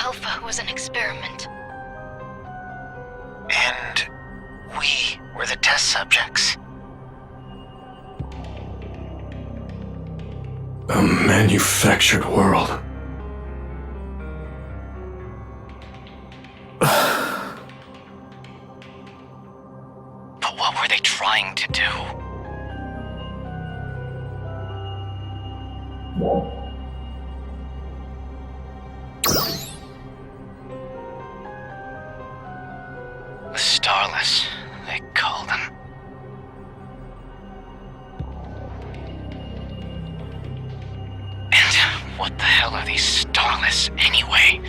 Alpha was an experiment. And we were the test subjects. A manufactured world. But what were they trying to do? The Starless, they call them. And what the hell are these Starless anyway?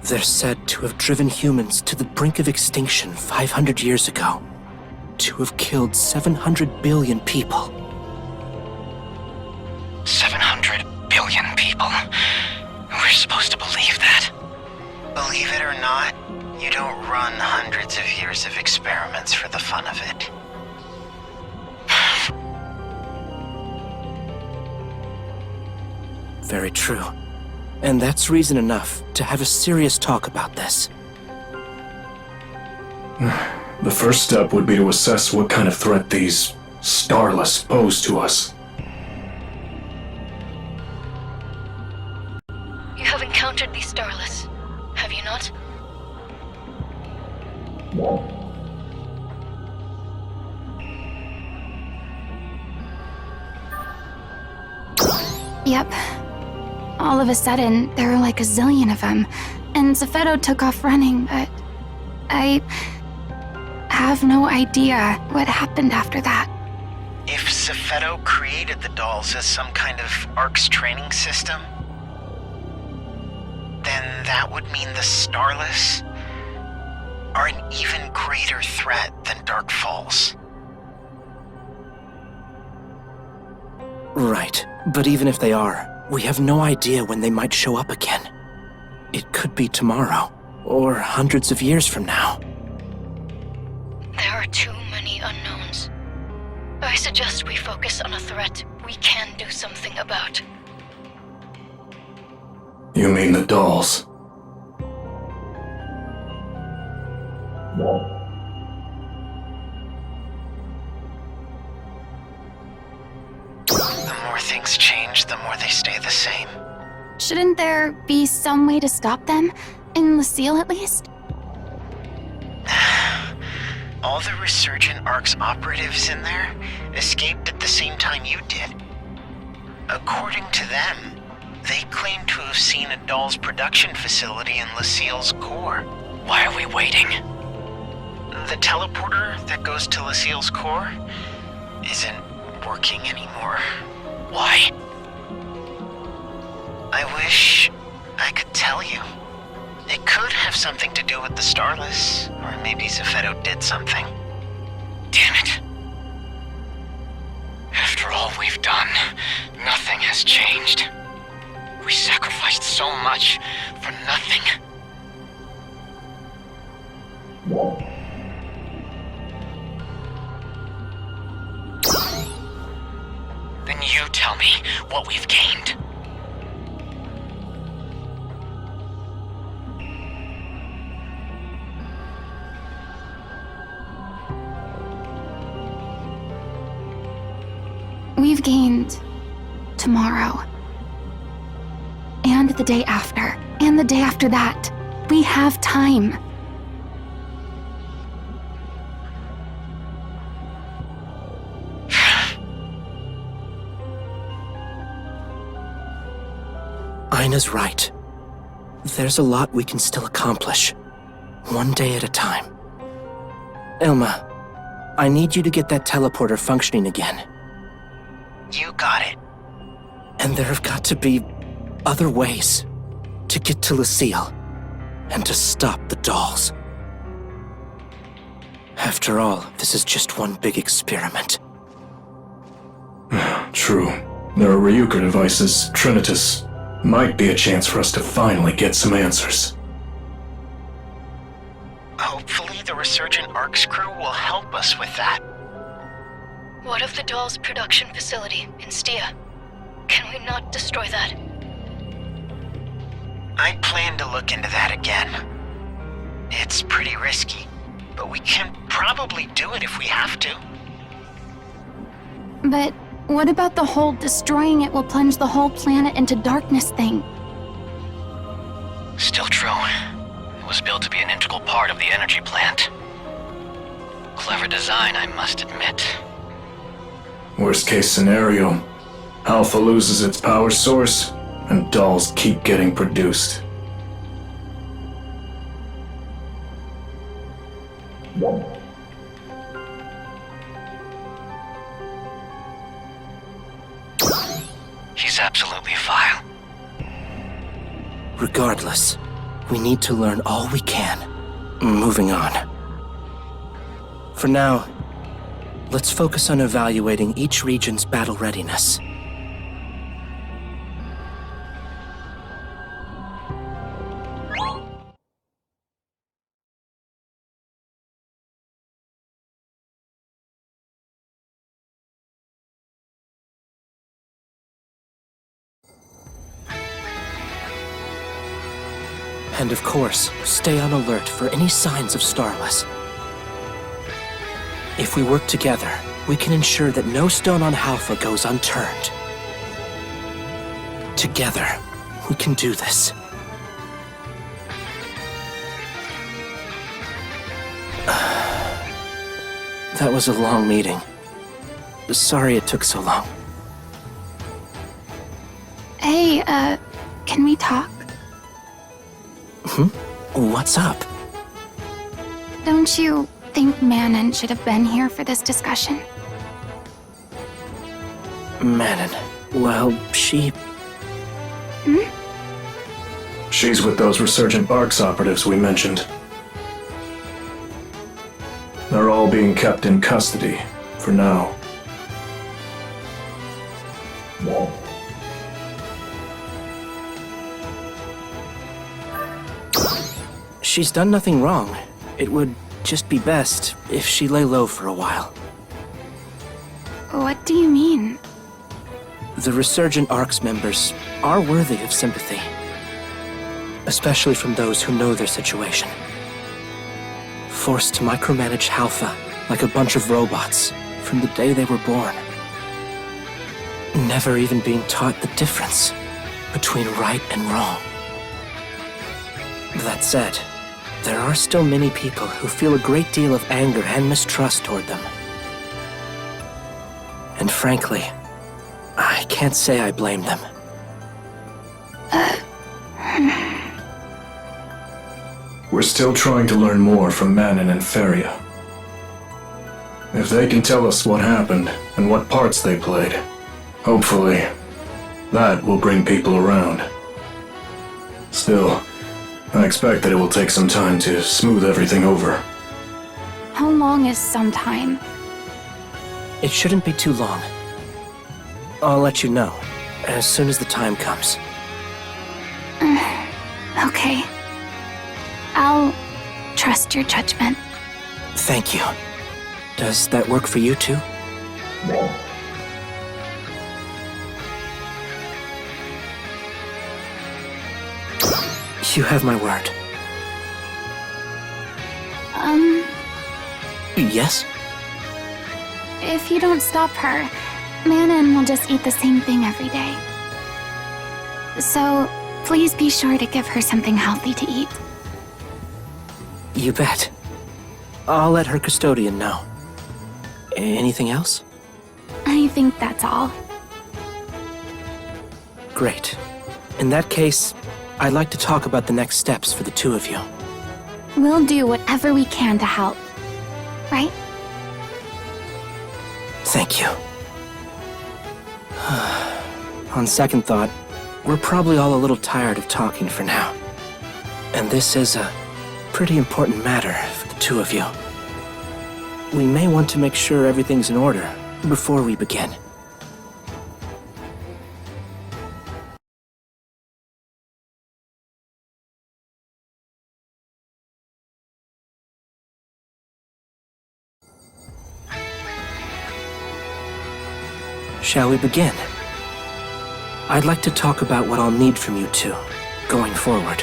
They're said to have driven humans to the brink of extinction 500 years ago. To have killed 700 billion people. 700 billion people. We're supposed to believe that. Believe it or not, you don't run hundreds of years of experiments for the fun of it. Very true. And that's reason enough to have a serious talk about this. The first step would be to assess what kind of threat these Starless pose to us. You have encountered these Starless, have you not? Yep. All of a sudden, there were like a zillion of them, and Zepheto took off running, but I have no idea what happened after that. If Zepheto created the dolls as some kind of ARC's training system, then that would mean the Starless are an even greater threat than Dark Falls. Right. But even if they are, we have no idea when they might show up again. It could be tomorrow, or hundreds of years from now. There are too many unknowns. I suggest we focus on a threat we can do something about. You mean the dolls? The more things change, the more they stay the same. Shouldn't there be some way to stop them? In Lucille, at least? All the Resurgent ARC's operatives in there escaped at the same time you did. According to them, they claim to have seen a doll's production facility in Lucille's core. Why are we waiting? The teleporter that goes to Lucille's core isn't working anymore. Why? I wish I could tell you. It could have something to do with the Starless, or maybe Zepheto did something. Damn it. After all we've done, nothing has changed. We sacrificed so much for nothing. Then you tell me what we've gained. We've gained tomorrow. And the day after. And the day after that. We have time. Ina's right. There's a lot we can still accomplish. One day at a time. Ilma, I need you to get that teleporter functioning again. You got it. And there have got to be other ways to get to Lucille and to stop the dolls. After all, this is just one big experiment. True. There are Ryuka devices, Trinitas. Might be a chance for us to finally get some answers. Hopefully the Resurgent ARC's crew will help us with that. What of the doll's production facility in Stia? Can we not destroy that? I plan to look into that again. It's pretty risky, but we can probably do it if we have to. But what about the whole destroying it will plunge the whole planet into darkness thing? Still true. It was built to be an integral part of the energy plant. Clever design, I must admit. Worst case scenario, Alpha loses its power source, and dolls keep getting produced. He's absolutely vile. Regardless, we need to learn all we can. Moving on. For now, let's focus on evaluating each region's battle readiness. And of course, stay on alert for any signs of Starless. If we work together, we can ensure that no stone on Halpha goes unturned. Together, we can do this. That was a long meeting. Sorry it took so long. Hey, can we talk? What's up? Don't you think Manon should have been here for this discussion? Manon. Well, she... She's with those resurgent ARCS operatives we mentioned. They're all being kept in custody, for now. She's done nothing wrong. It would just be best if she lay low for a while. What do you mean? The resurgent ARCS members are worthy of sympathy. Especially from those who know their situation. Forced to micromanage Halpha like a bunch of robots from the day they were born. Never even being taught the difference between right and wrong. That said, there are still many people who feel a great deal of anger and mistrust toward them. And frankly, I can't say I blame them. We're still trying to learn more from Manon and Feria. If they can tell us what happened and what parts they played, hopefully, that will bring people around. Still, I expect that it will take some time to smooth everything over. How long is some time? It shouldn't be too long. I'll let you know, as soon as the time comes. Okay. I'll trust your judgment. Thank you. Does that work for you too? You have my word. Yes? If you don't stop her, Manon will just eat the same thing every day. So, please be sure to give her something healthy to eat. You bet. I'll let her custodian know. Anything else? I think that's all. Great. In that case, I'd like to talk about the next steps for the two of you. We'll do whatever we can to help. Right? Thank you. On second thought, we're probably all a little tired of talking for now. And this is a pretty important matter for the two of you. We may want to make sure everything's in order before we begin. Shall we begin? I'd like to talk about what I'll need from you two going forward.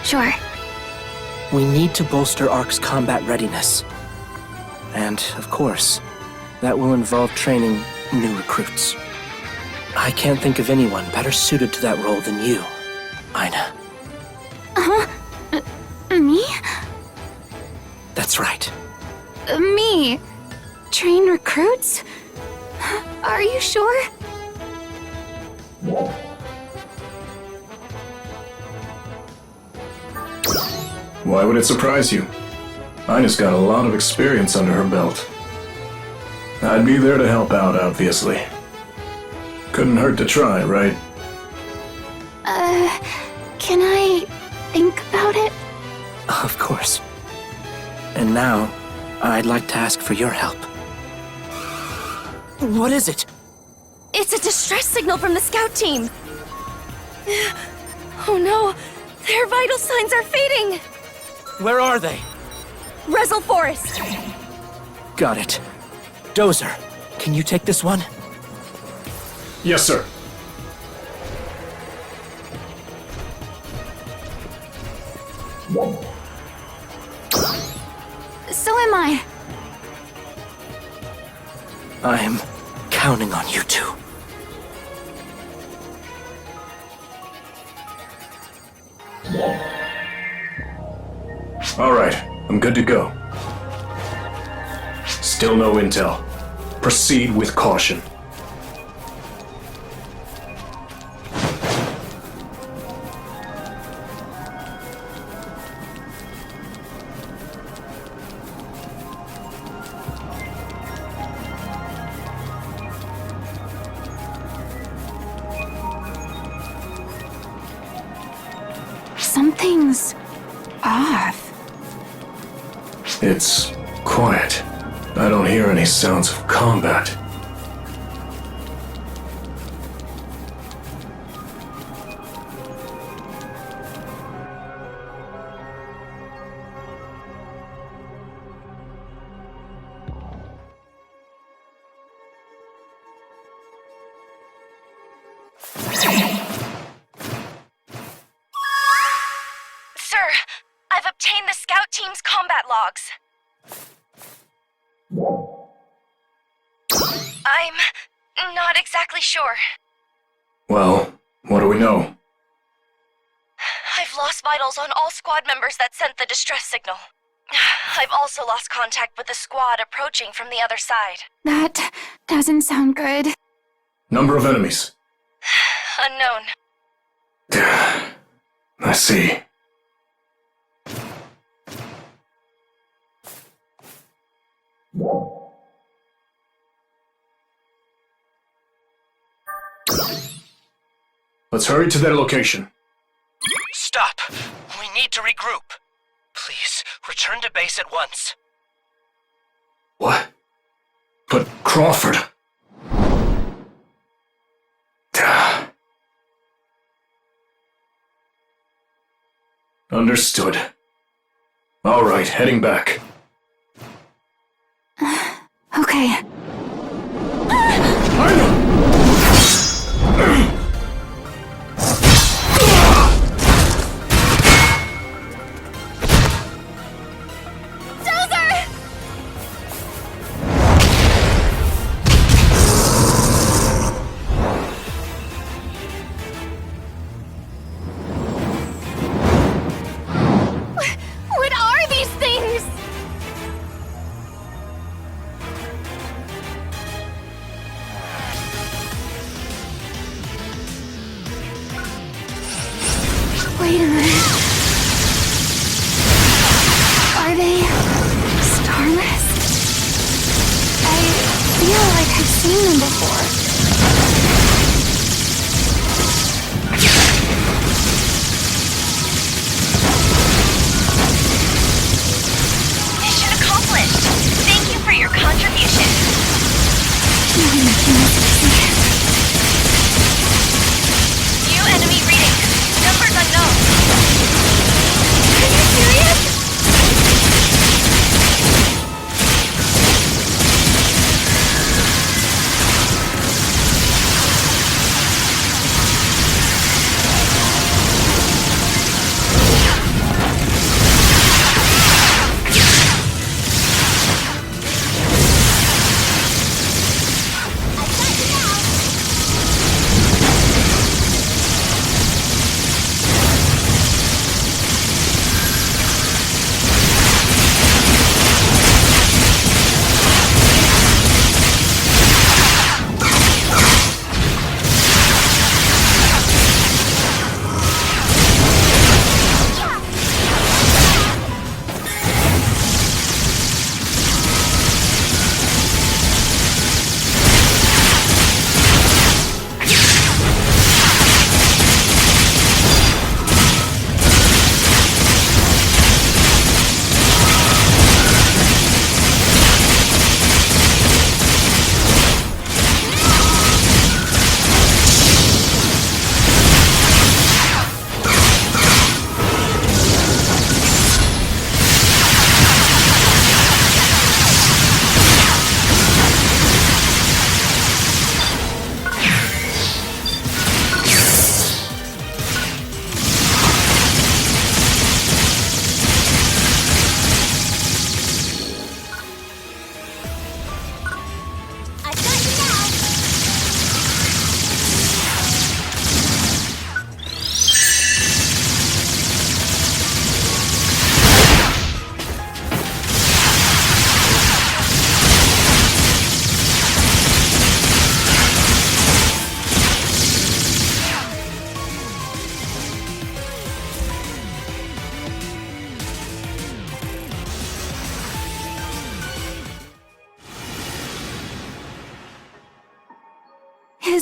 Sure. We need to bolster ARC's combat readiness. And, of course, that will involve training new recruits. I can't think of anyone better suited to that role than you, Aina. Me? That's right. Me? Train recruits? Are you sure? Why would it surprise you? Ina's got a lot of experience under her belt. I'd be there to help out, obviously. Couldn't hurt to try, right? Can I think about it? Of course. And now, I'd like to ask for your help. What is it? It's a distress signal from the scout team. Oh no, their vital signs are fading. Where are they? Rezel Forest. Got it. Dozer, can you take this one? Yes, sir. So am I. I'm counting on you two. All right, I'm good to go. Still no intel. Proceed with caution. Something's off. It's quiet. I don't hear any sounds of combat. Sir, I've obtained the scout team's combat logs. I'm not exactly sure. Well, what do we know? I've lost vitals on all squad members that sent the distress signal. I've also lost contact with the squad approaching from the other side. That doesn't sound good. Number of enemies. Unknown. I see. Let's hurry to their location. Stop! We need to regroup. Please, return to base at once. What? But Crawford... Understood. All right, heading back. Okay. What are these things? Wait a minute. Are they Star Mist? I feel like I've seen them before. Mission accomplished. Thank you for your contribution. New enemy reading. Numbers unknown. Are you serious?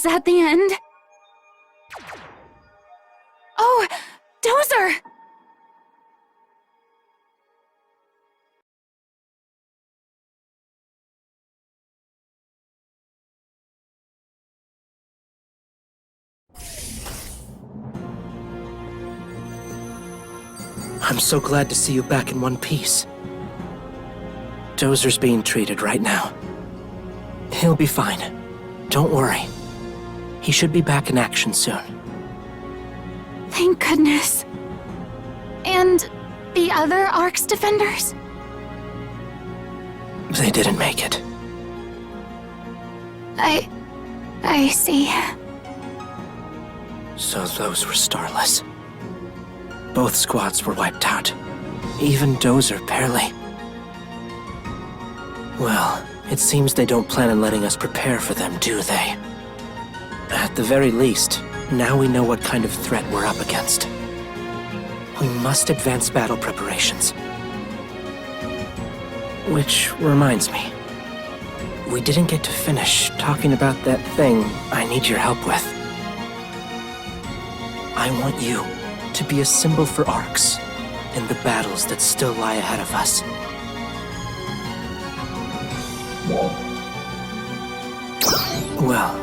Is that the end? Oh, Dozer! I'm so glad to see you back in one piece. Dozer's being treated right now. He'll be fine. Don't worry. He should be back in action soon. Thank goodness. And the other Ark's defenders? They didn't make it. I see. So those were Starless. Both squads were wiped out. Even Dozer barely. Well, it seems they don't plan on letting us prepare for them, do they? At the very least, now we know what kind of threat we're up against. We must advance battle preparations. Which reminds me, we didn't get to finish talking about that thing I need your help with. I want you to be a symbol for Arcs in the battles that still lie ahead of us. Well,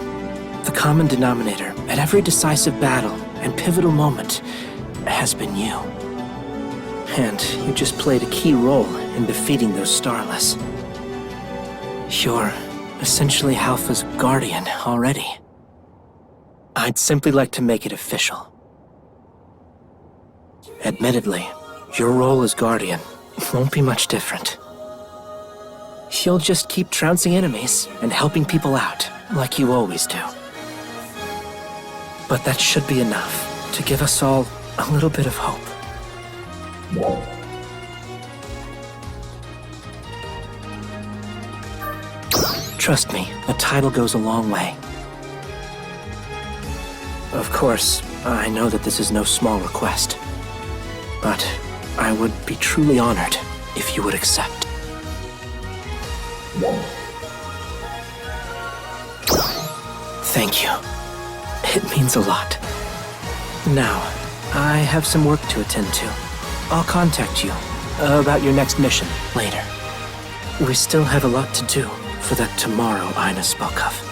the common denominator at every decisive battle and pivotal moment has been you. And you just played a key role in defeating those Starless. You're essentially Halpha's guardian already. I'd simply like to make it official. Admittedly, your role as guardian won't be much different. You'll just keep trouncing enemies and helping people out, like you always do. But that should be enough to give us all a little bit of hope. Trust me, a title goes a long way. Of course, I know that this is no small request, but I would be truly honored if you would accept. Thank you. It means a lot. Now, I have some work to attend to. I'll contact you about your next mission later. We still have a lot to do for that tomorrow Ina spoke of.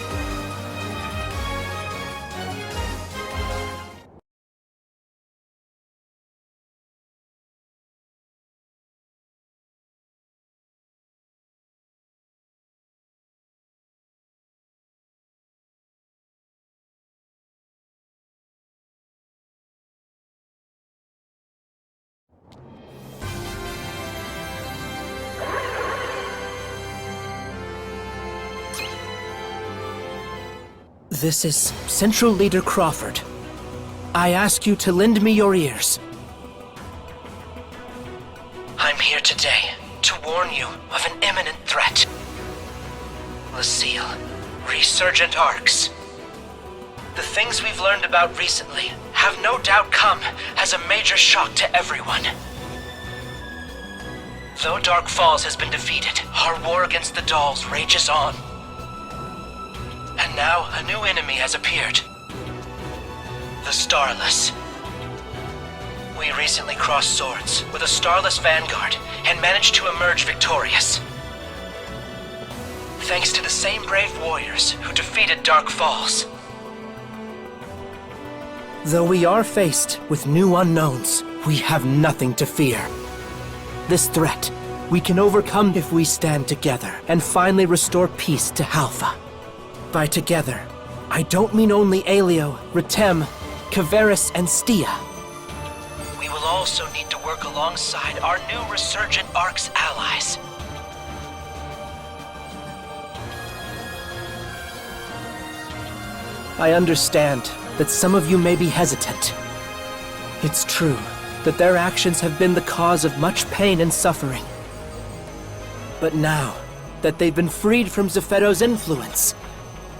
This is Central Leader Crawford. I ask you to lend me your ears. I'm here today to warn you of an imminent threat. Lucille, resurgent Arcs. The things we've learned about recently have no doubt come as a major shock to everyone. Though Dark Falls has been defeated, our war against the dolls rages on. And now, a new enemy has appeared. The Starless. We recently crossed swords with a Starless vanguard and managed to emerge victorious. Thanks to the same brave warriors who defeated Dark Falls. Though we are faced with new unknowns, we have nothing to fear. This threat, we can overcome if we stand together and finally restore peace to Halpha. By together, I don't mean only Aelio, Ritem, Kavaris, and Stia. We will also need to work alongside our new resurgent Arcs allies. I understand that some of you may be hesitant. It's true that their actions have been the cause of much pain and suffering. But now that they've been freed from Zephedo's influence,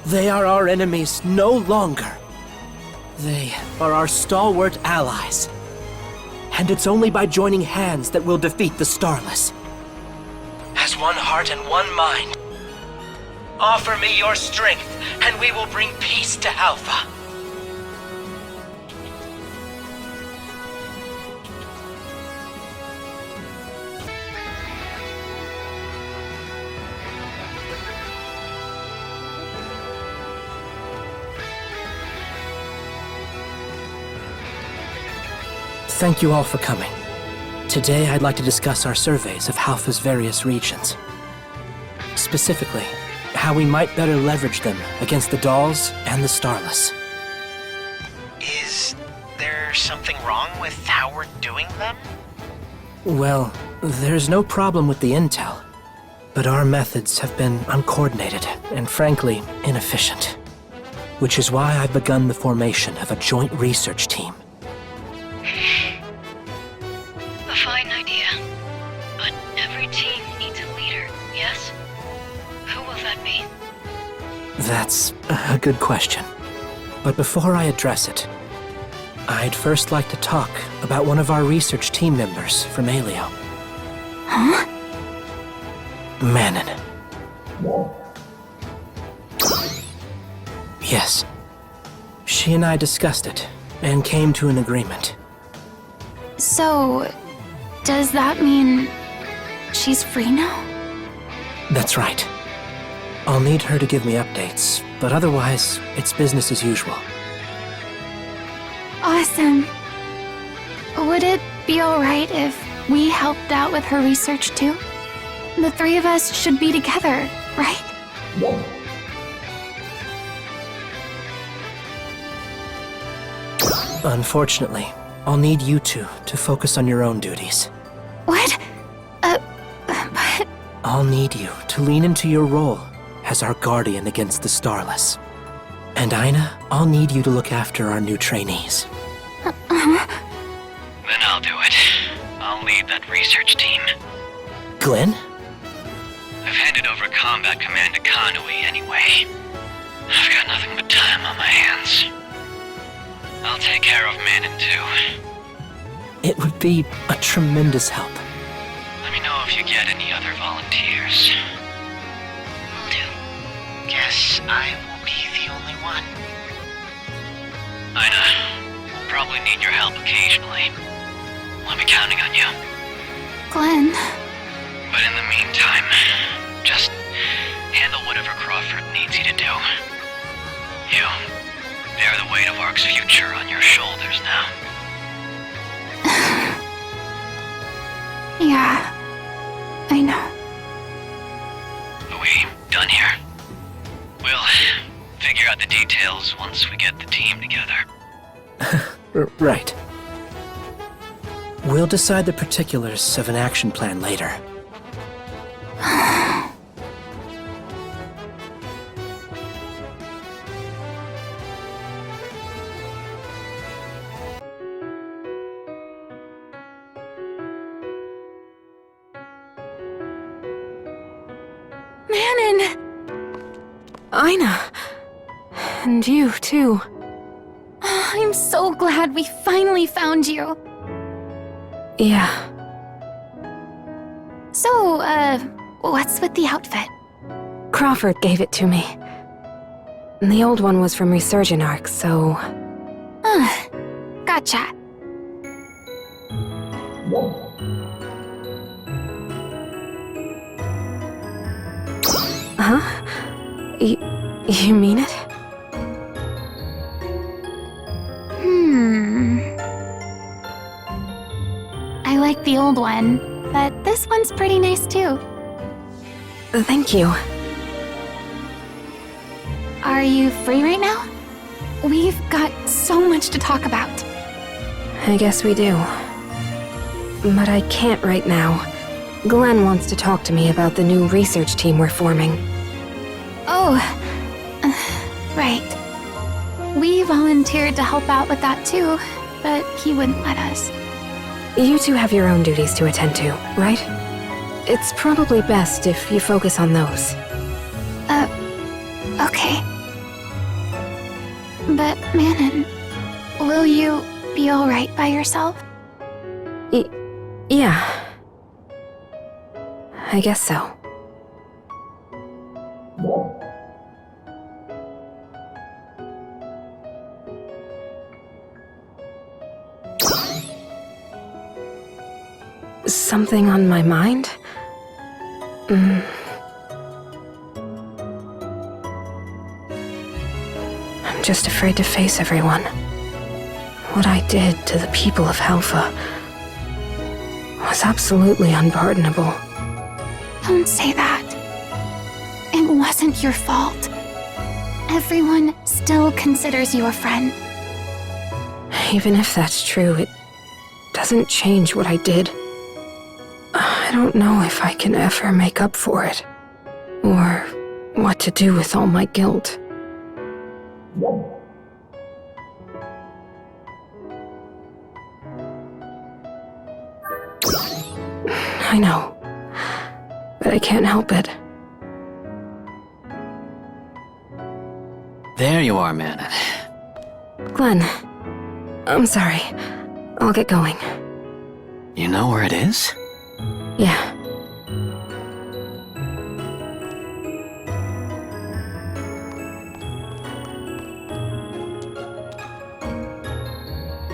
they are our enemies no longer. They are our stalwart allies. And it's only by joining hands that we'll defeat the Starless. As one heart and one mind, Offer me your strength, and we will bring peace to Alpha. Thank you all for coming. Today, I'd like to discuss our surveys of Halpha's various regions. Specifically, how we might better leverage them against the Dolls and the Starless. Is there something wrong with how we're doing them? Well, there's no problem with the intel, but our methods have been uncoordinated and frankly, inefficient. Which is why I've begun the formation of a joint research team. A fine idea. But every team needs a leader, yes? Who will that be? That's a good question. But before I address it, I'd first like to talk about one of our research team members from Alio. Huh? Manon. Yes. She and I discussed it, and came to an agreement. So, does that mean she's free now? That's right. I'll need her to give me updates, but otherwise, it's business as usual. Awesome. Would it be alright if we helped out with her research too? The three of us should be together, right? Unfortunately, I'll need you two to focus on your own duties. What? But... I'll need you to lean into your role as our guardian against the Starless. And Aina, I'll need you to look after our new trainees. Then I'll do it. I'll lead that research team. Glenn? I've handed over combat command to Kanui anyway. I've got nothing but time on my hands. I'll take care of Manon too. It would be a tremendous help. Let me know if you get any other volunteers. Will do. Guess I will be the only one. Aina, we'll probably need your help occasionally. I'll be counting on you. Glenn... But in the meantime, just handle whatever Crawford needs you to do. You bear the weight of Ark's future on your shoulders now. Yeah, I know. Are we done here? We'll figure out the details once we get the team together. Right. We'll decide the particulars of an action plan later. Manon! Aina. And you, too. I'm so glad we finally found you. Yeah. So, what's with the outfit? Crawford gave it to me. The old one was from Resurgent Arc, so... Gotcha. Huh? You mean it? I like the old one, but this one's pretty nice too. Thank you. Are you free right now? We've got so much to talk about. I guess we do. But I can't right now. Glenn wants to talk to me about the new research team we're forming. Oh, right. We volunteered to help out with that too, but he wouldn't let us. You two have your own duties to attend to, right? It's probably best if you focus on those. Okay. But, Manon, will you be alright by yourself? Yeah. I guess so. something on my mind? I'm just afraid to face everyone. What I did to the people of Helfa was absolutely unpardonable. Don't say that. It wasn't your fault. Everyone still considers you a friend. Even if that's true, it doesn't change what I did. I don't know if I can ever make up for it, or what to do with all my guilt. I know, but I can't help it. There you are, Manon. Glenn, I'm sorry. I'll get going. You know where it is? Yeah.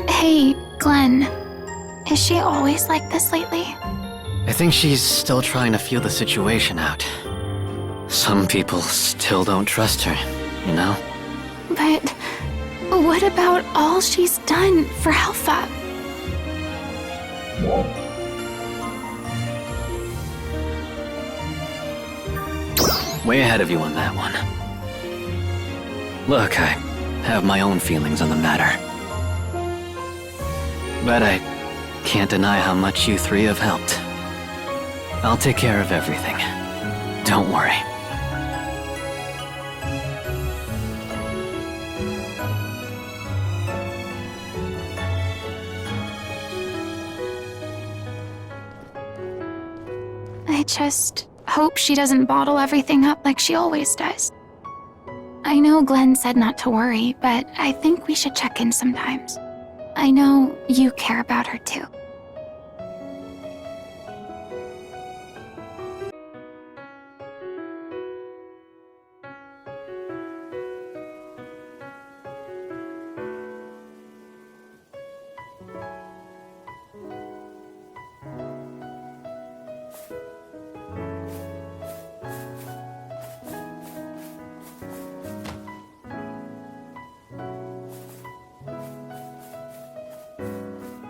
Hey, Glenn. Is she always like this lately? I think she's still trying to feel the situation out. Some people still don't trust her, you know? But what about all she's done for Helfa? Way ahead of you on that one. Look, I have my own feelings on the matter. But I can't deny how much you three have helped. I'll take care of everything. Don't worry. I just hope she doesn't bottle everything up like she always does. I know Glenn said not to worry, but I think we should check in sometimes. I know you care about her too.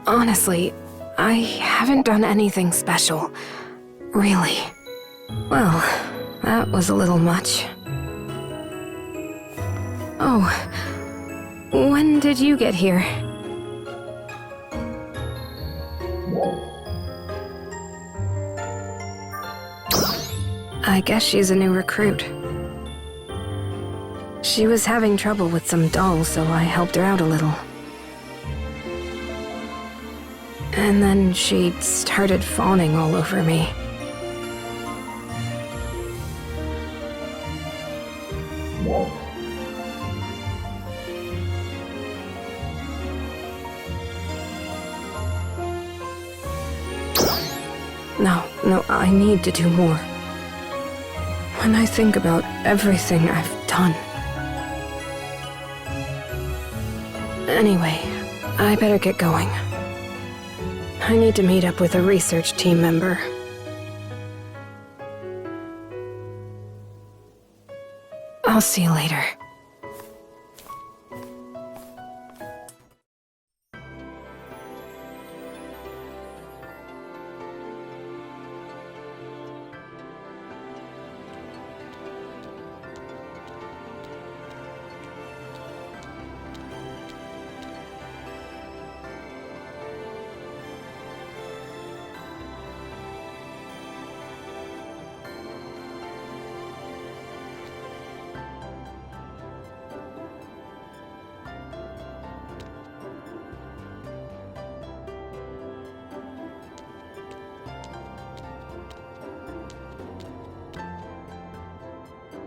Honestly, I haven't done anything special. Really. Well, that was a little much. Oh, when did you get here? I guess she's a new recruit. She was having trouble with some dolls, so I helped her out a little. And then she started fawning all over me. No, I need to do more. When I think about everything I've done. Anyway, I better get going. I need to meet up with a research team member. I'll see you later.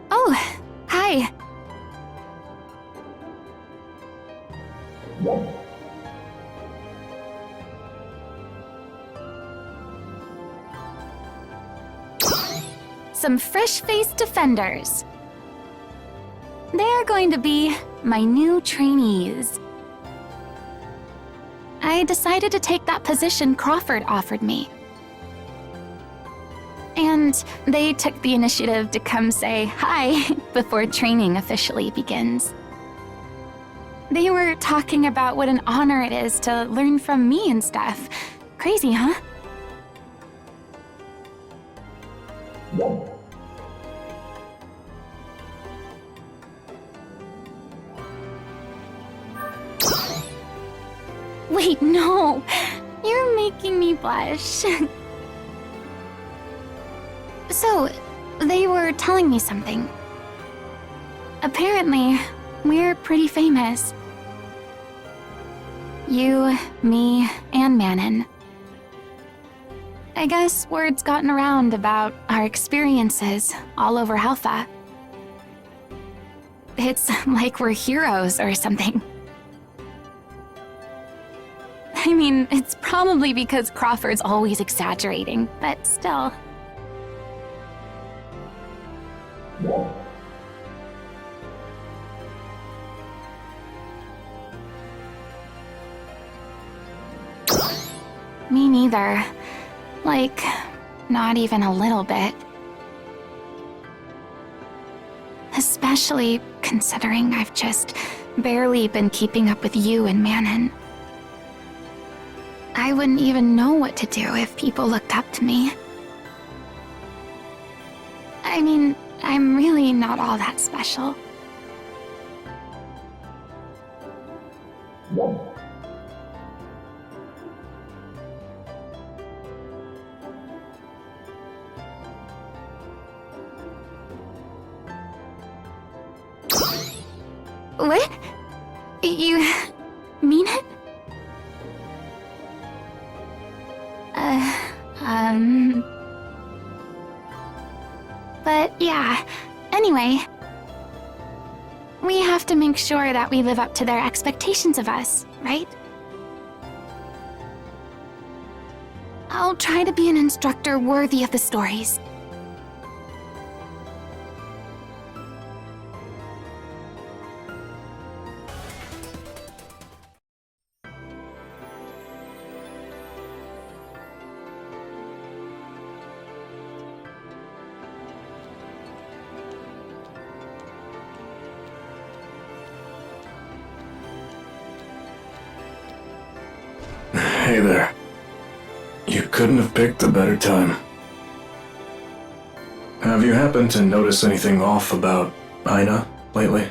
Oh, hi. Some fresh-faced defenders. They're going to be my new trainees. I decided to take that position Crawford offered me. And they took the initiative to come say hi before training officially begins. They were talking about what an honor it is to learn from me and stuff. Crazy, huh? Wait, no! You're making me blush. So, they were telling me something. Apparently, we're pretty famous. You, me, and Manon. I guess word's gotten around about our experiences all over Alpha. It's like we're heroes or something. I mean, it's probably because Crawford's always exaggerating, but still. Me neither. Like, not even a little bit. Especially considering I've just barely been keeping up with you and Manon. I wouldn't even know what to do if people looked up to me. I mean, I'm really not all that special. What? You mean it? But yeah, anyway. We have to make sure that we live up to their expectations of us, right? I'll try to be an instructor worthy of the stories. Hey there. You couldn't have picked a better time. Have you happened to notice anything off about Ina lately?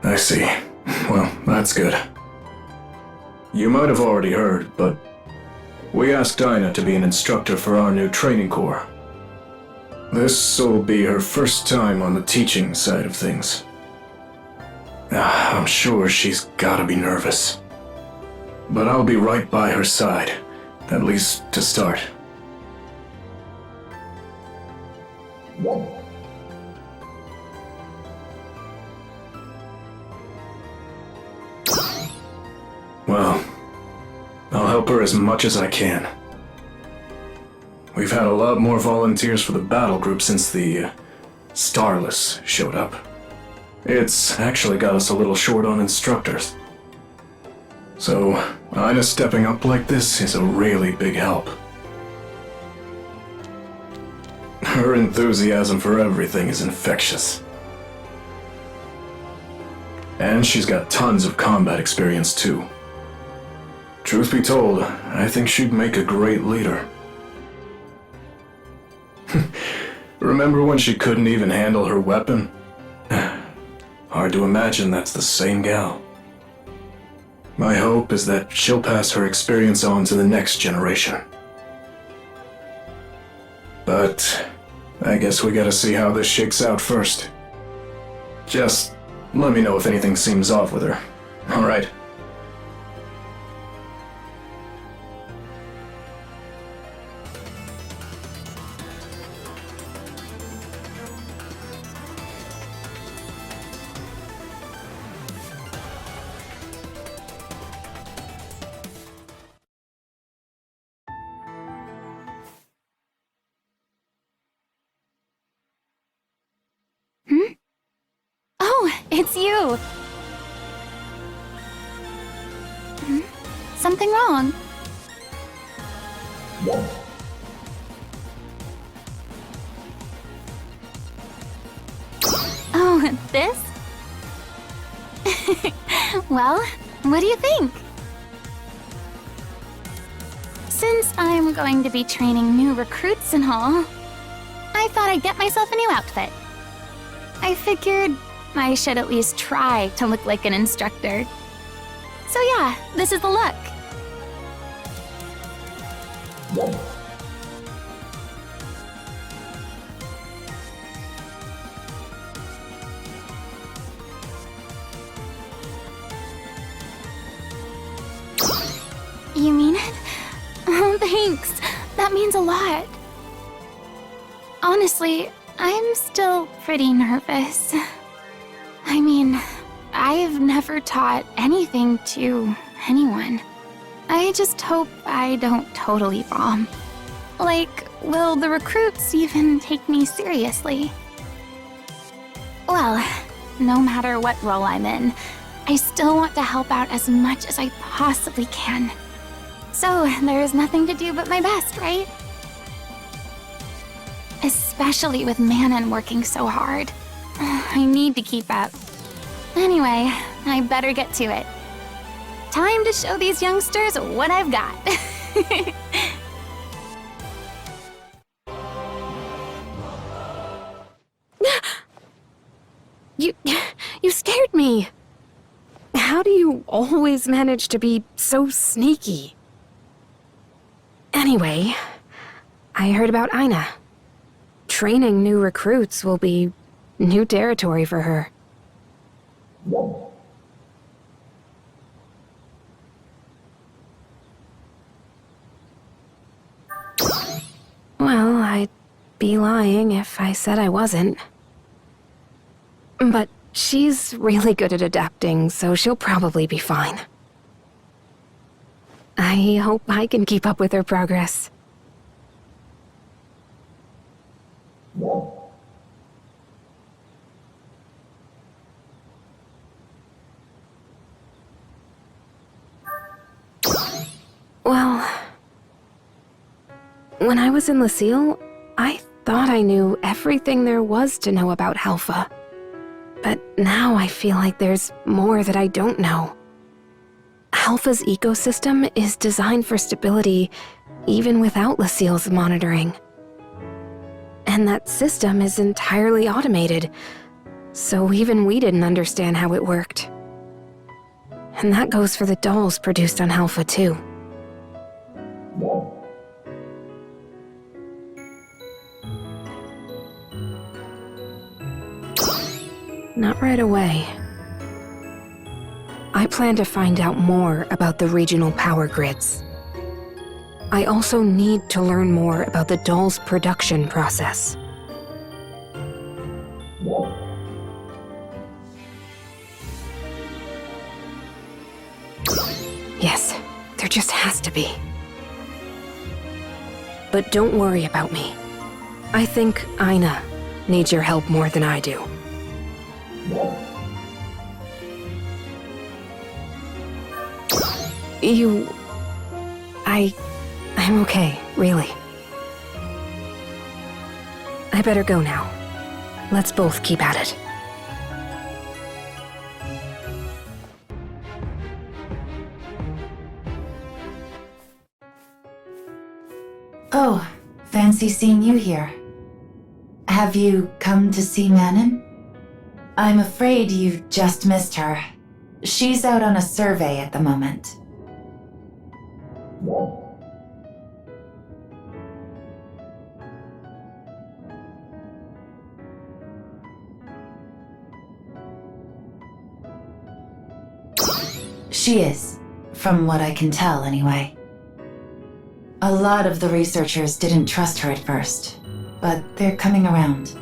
I see. Well, that's good. You might have already heard, but we asked Ina to be an instructor for our new training corps. This'll be her first time on the teaching side of things. I'm sure she's gotta be nervous. But I'll be right by her side, at least to start. Well, I'll help her as much as I can. We've had a lot more volunteers for the battle group since the Starless showed up. It's actually got us a little short on instructors. So, Ina stepping up like this is a really big help. Her enthusiasm for everything is infectious. And she's got tons of combat experience too. Truth be told, I think she'd make a great leader. Remember when she couldn't even handle her weapon? Hard to imagine that's the same gal. My hope is that she'll pass her experience on to the next generation. But I guess we gotta see how this shakes out first. Just let me know if anything seems off with her. Alright? Hmm? it's you. Something wrong? Oh, this? Well, what do you think? Since I'm going to be training new recruits and all, I thought I'd get myself a new outfit. I figured I should at least try to look like an instructor. So yeah, this is the look. You mean it? Oh, thanks. That means a lot. Honestly, I'm still pretty nervous. I mean, I've never taught anything to anyone. I just hope I don't totally bomb. Like, will the recruits even take me seriously? Well, no matter what role I'm in, I still want to help out as much as I possibly can. So, there's nothing to do but my best, right? Especially with Manon working so hard. I need to keep up. Anyway, I better get to it. Time to show these youngsters what I've got. You scared me. How do you always manage to be so sneaky? Anyway, I heard about Ina. Training new recruits will be new territory for her. Well, I'd be lying if I said I wasn't. But she's really good at adapting, so she'll probably be fine. I hope I can keep up with her progress. Well, when I was in Lucille, I thought I knew everything there was to know about Halpha. But now I feel like there's more that I don't know. Halpha's ecosystem is designed for stability even without Lucille's monitoring. And that system is entirely automated, so even we didn't understand how it worked. And that goes for the dolls produced on Halpha too. Not right away. I plan to find out more about the regional power grids. I also need to learn more about the doll's production process. Yes, there just has to be. But don't worry about me. I think Ina needs your help more than I do. I'm okay, really. I better go now. Let's both keep at it. Oh, fancy seeing you here. Have you come to see Manon? I'm afraid you've just missed her. She's out on a survey at the moment. She is, from what I can tell anyway. A lot of the researchers didn't trust her at first, but they're coming around.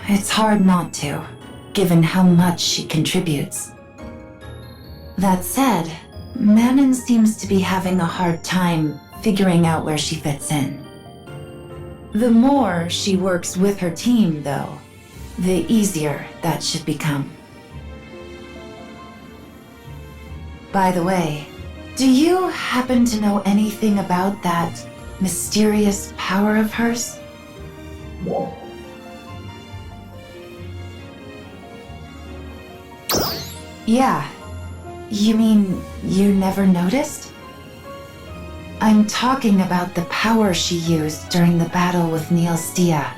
It's hard not to, given how much she contributes. That said, Manon seems to be having a hard time figuring out where she fits in. The more she works with her team, though, the easier that should become. By the way, do you happen to know anything about that mysterious power of hers? Yeah. You mean you never noticed? I'm talking about the power she used during the battle with Niels Dia.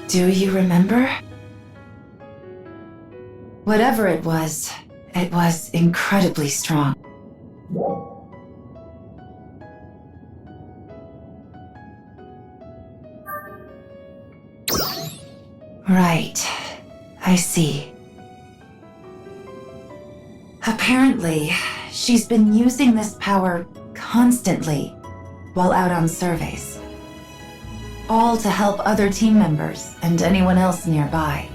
Do you remember? Whatever it was incredibly strong. Right. I see. Apparently, she's been using this power constantly while out on surveys. All to help other team members and anyone else nearby.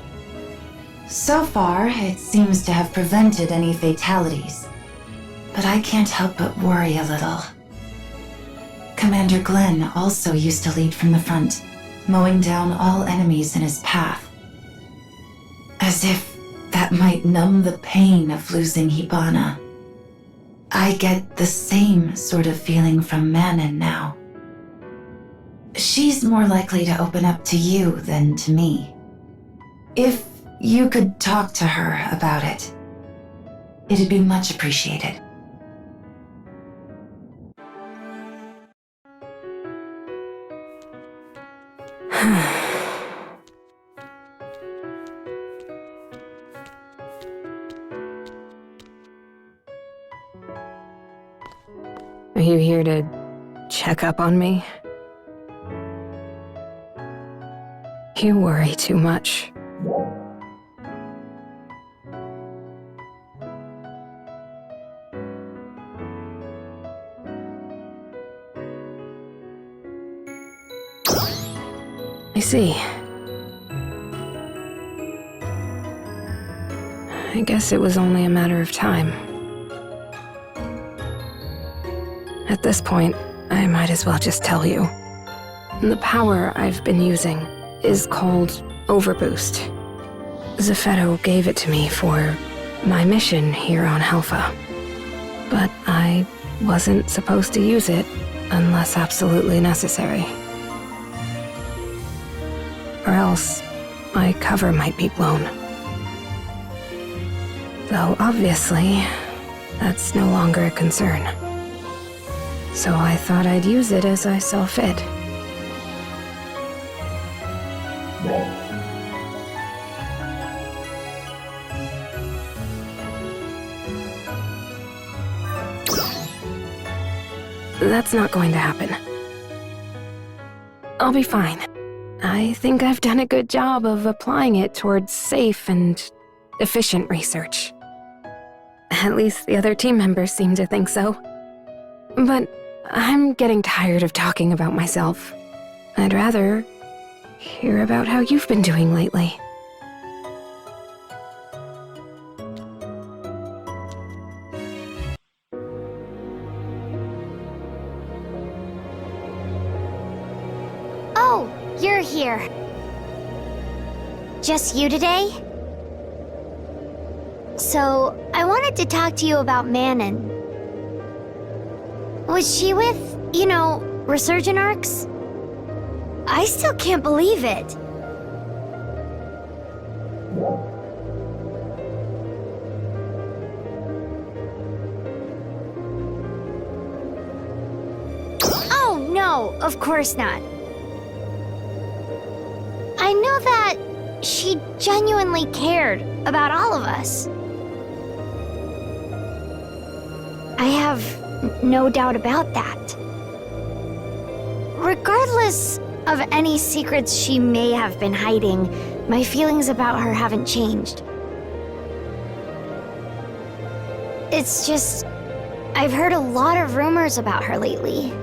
So far, it seems to have prevented any fatalities. But I can't help but worry a little. Commander Glenn also used to lead from the front, mowing down all enemies in his path. As if that might numb the pain of losing Hibana. I get the same sort of feeling from Manon now. She's more likely to open up to you than to me. If you could talk to her about it, it'd be much appreciated. Are you here to check up on me? You worry too much. I see. I guess it was only a matter of time. At this point, I might as well just tell you. The power I've been using is called Overboost. Zeffetto gave it to me for my mission here on Alpha. But I wasn't supposed to use it unless absolutely necessary. Or else, my cover might be blown. Though obviously, that's no longer a concern. So I thought I'd use it as I saw fit. That's not going to happen. I'll be fine. I think I've done a good job of applying it towards safe and efficient research. At least the other team members seem to think so. But I'm getting tired of talking about myself. I'd rather hear about how you've been doing lately. Oh, you're here. Just you today? So, I wanted to talk to you about Manon. Was she with, Resurgent Arcs? I still can't believe it. Oh, no, of course not. I know that she genuinely cared about all of us. I have no doubt about that. Regardless of any secrets she may have been hiding, my feelings about her haven't changed. It's just, I've heard a lot of rumors about her lately.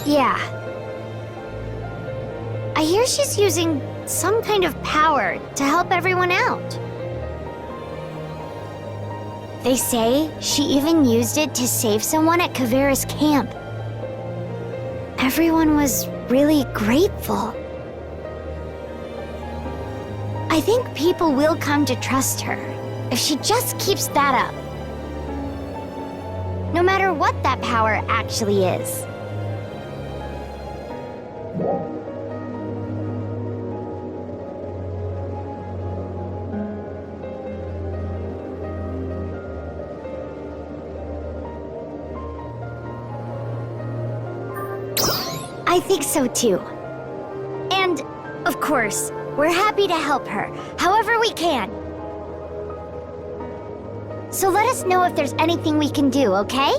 Yeah. I hear she's using some kind of power to help everyone out. They say she even used it to save someone at Kavera's camp. Everyone was really grateful. I think people will come to trust her if she just keeps that up. No matter what that power actually is. I think so too. And, of course, we're happy to help her, however we can. So let us know if there's anything we can do, okay?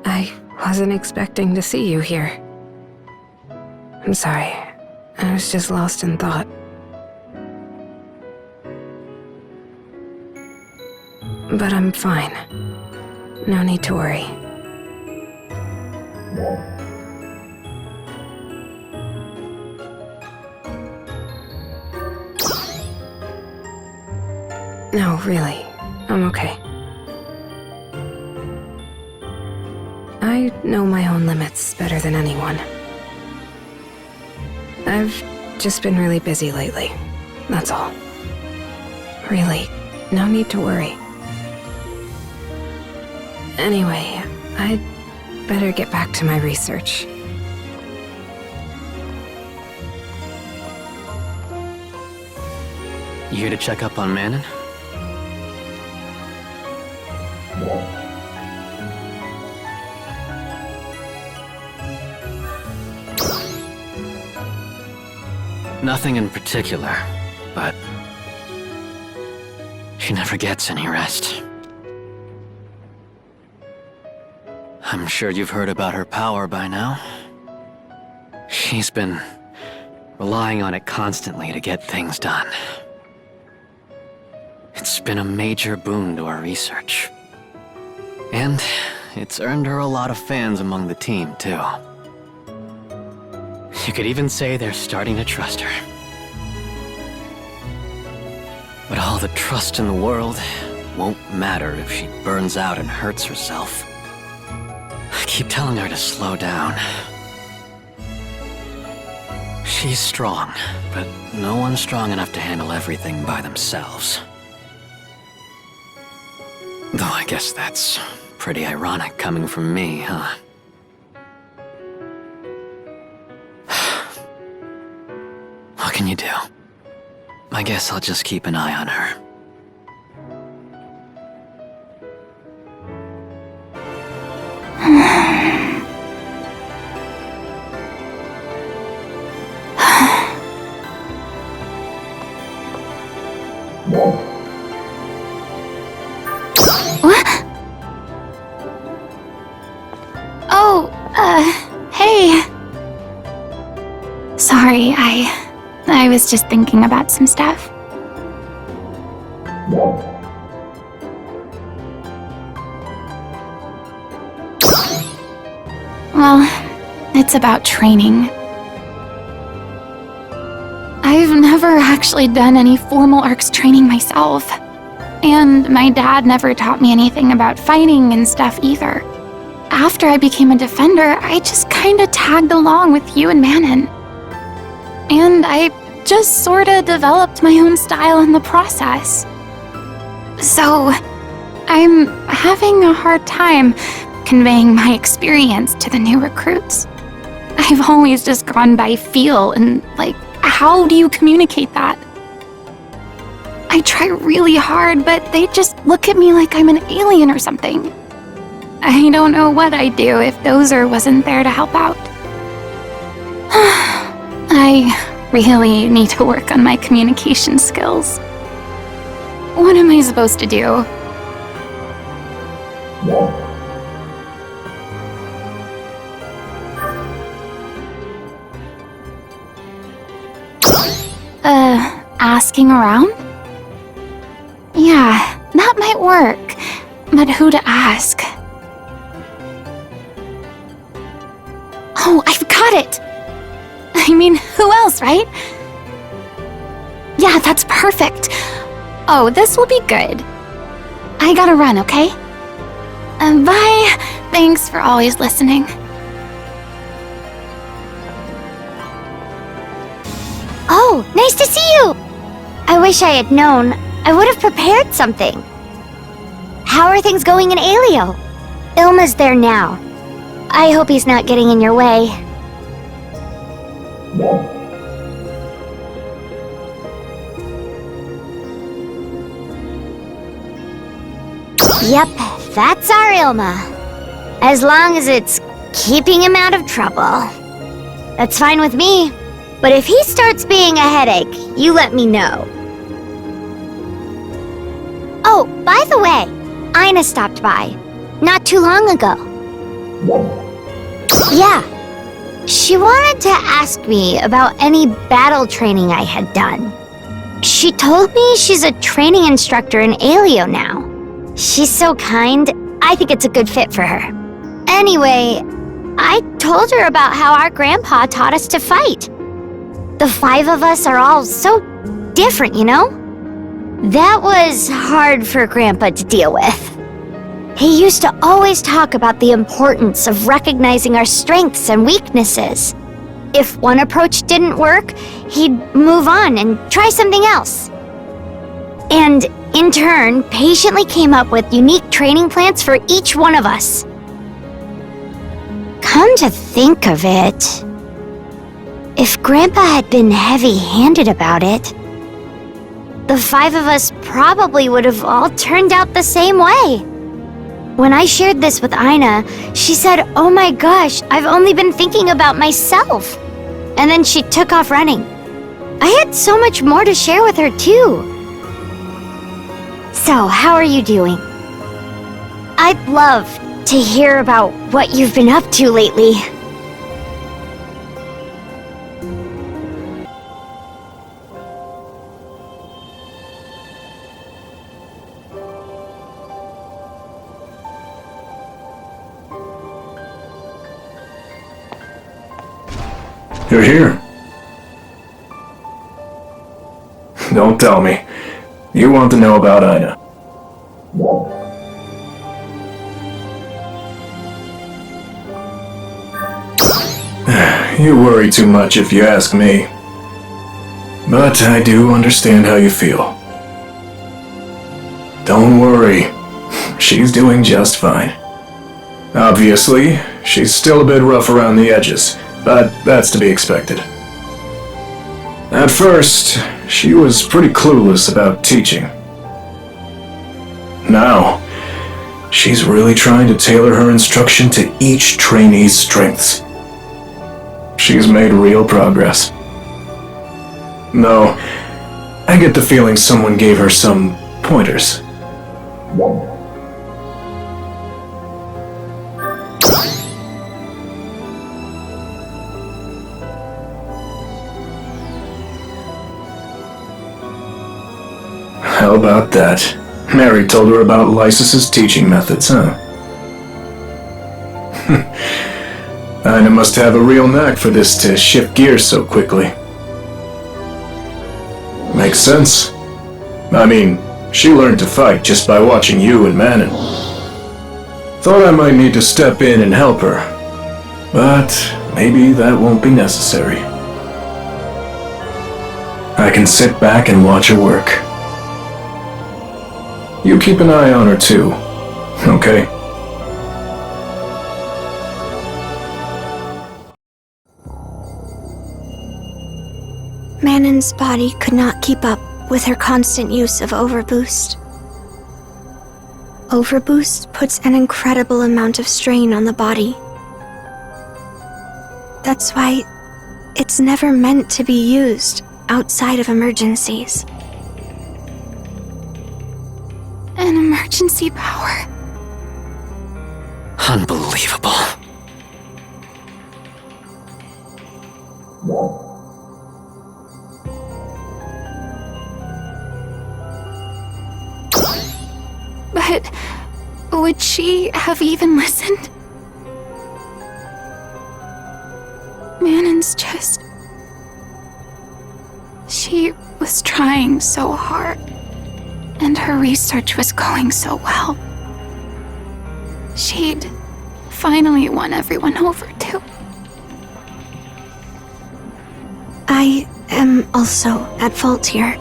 I wasn't expecting to see you here. I'm sorry. I was just lost in thought. But I'm fine. No need to worry. No, really. I'm okay. I know my own limits better than anyone. I've just been really busy lately. That's all. Really, no need to worry. Anyway, I'd better get back to my research. You here to check up on Manon? Nothing in particular, but she never gets any rest. I'm sure you've heard about her power by now. She's been relying on it constantly to get things done. It's been a major boon to our research. And it's earned her a lot of fans among the team, too. You could even say they're starting to trust her. But all the trust in the world won't matter if she burns out and hurts herself. I keep telling her to slow down. She's strong, but no one's strong enough to handle everything by themselves. Though I guess that's pretty ironic coming from me, huh? What can you do? I guess I'll just keep an eye on her. What? Oh, hey. Sorry, I was just thinking about some stuff. Well, it's about training. I've never actually done any formal ARCS training myself. And my dad never taught me anything about fighting and stuff either. After I became a defender, I just kinda tagged along with you and Manon. And I just sorta developed my own style in the process. So, I'm having a hard time conveying my experience to the new recruits. I've always just gone by feel and, how do you communicate that? I try really hard, but they just look at me like I'm an alien or something. I don't know what I'd do if Dozer wasn't there to help out. I really need to work on my communication skills. What am I supposed to do? Asking around? Yeah, that might work. But who to ask? Oh, I've got it! I mean, who else, right? Yeah, that's perfect. Oh, this will be good. I gotta run, okay? Bye. Thanks for always listening. Oh, nice to see you! I wish I had known. I would have prepared something. How are things going in Alio? Ilma's there now. I hope he's not getting in your way. Yep, that's our Ilma. As long as it's keeping him out of trouble. That's fine with me. But if he starts being a headache, you let me know. Oh, by the way, Ina stopped by. Not too long ago. Yeah. She wanted to ask me about any battle training I had done. She told me she's a training instructor in Alio now. She's so kind, I think it's a good fit for her. Anyway, I told her about how our grandpa taught us to fight. The 5 of us are all so different, you know? That was hard for Grandpa to deal with. He used to always talk about the importance of recognizing our strengths and weaknesses. If one approach didn't work, he'd move on and try something else. And in turn, patiently came up with unique training plans for each one of us. Come to think of it, if Grandpa had been heavy-handed about it, the 5 of us probably would have all turned out the same way. When I shared this with Ina, she said, "Oh my gosh, I've only been thinking about myself." And then she took off running. I had so much more to share with her too. So, how are you doing? I'd love to hear about what you've been up to lately. You're here. Don't tell me. You want to know about Ina. You worry too much if you ask me. But I do understand how you feel. Don't worry. She's doing just fine. Obviously, she's still a bit rough around the edges, but that's to be expected. At first, she was pretty clueless about teaching. Now, she's really trying to tailor her instruction to each trainee's strengths. She's made real progress. No, I get the feeling someone gave her some pointers. How about that? Mary told her about Lysus's teaching methods, huh? Ina must have a real knack for this to shift gears so quickly. Makes sense. I mean, she learned to fight just by watching you and Manon. Thought I might need to step in and help her, but maybe that won't be necessary. I can sit back and watch her work. You keep an eye on her too, okay? Manon's body could not keep up with her constant use of Overboost. Overboost puts an incredible amount of strain on the body. That's why it's never meant to be used outside of emergencies. An emergency power. Unbelievable. But would she have even listened? Manon's just... She was trying so hard, and her research was going so well. She'd finally won everyone over, too. I am also at fault here.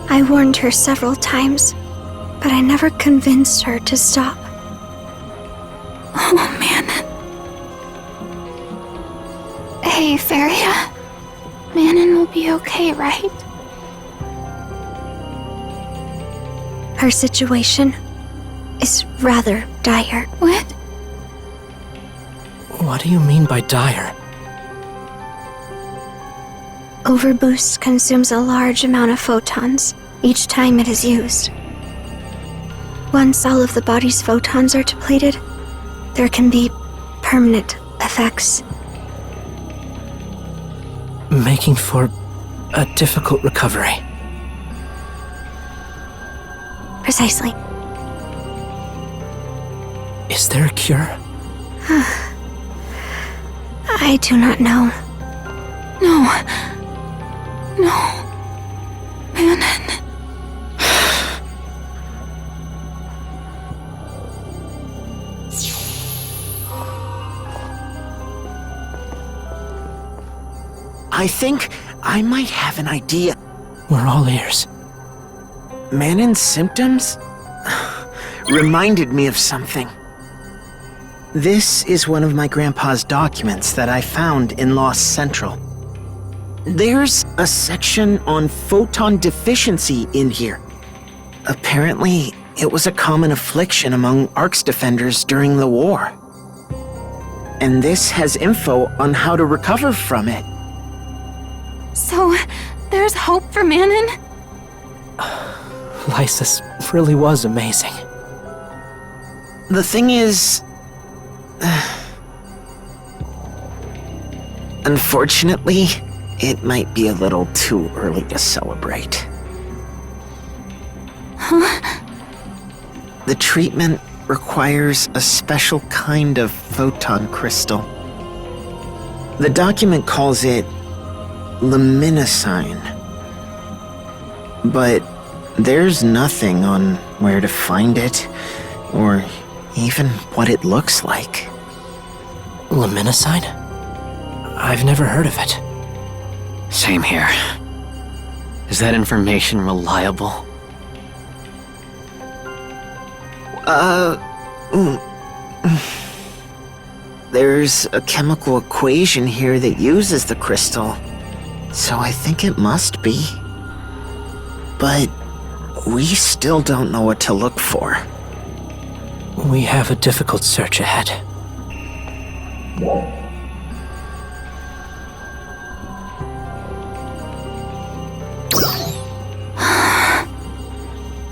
I warned her several times, but I never convinced her to stop. Oh, Manon. Hey, Feria. Manon will be okay, right? Her situation is rather dire. What? What do you mean by dire? Overboost consumes a large amount of photons each time it is used. Once all of the body's photons are depleted, there can be permanent effects. Making for a difficult recovery. Precisely. Is there a cure? I do not know. No. No. Manon. I think I might have an idea. We're all ears. Manon's symptoms reminded me of something. This is one of my grandpa's documents that I found in Lost Central. There's a section on photon deficiency in here. Apparently, it was a common affliction among ARC's defenders during the war. And this has info on how to recover from it. So, there's hope for Manon? Lysis really was amazing. The thing is... unfortunately, it might be a little too early to celebrate. Huh? The treatment requires a special kind of photon crystal. The document calls it luminescine. But there's nothing on where to find it, or even what it looks like. Luminescine? I've never heard of it. Same here. Is that information reliable? There's a chemical equation here that uses the crystal, so I think it must be. But we still don't know what to look for. We have a difficult search ahead.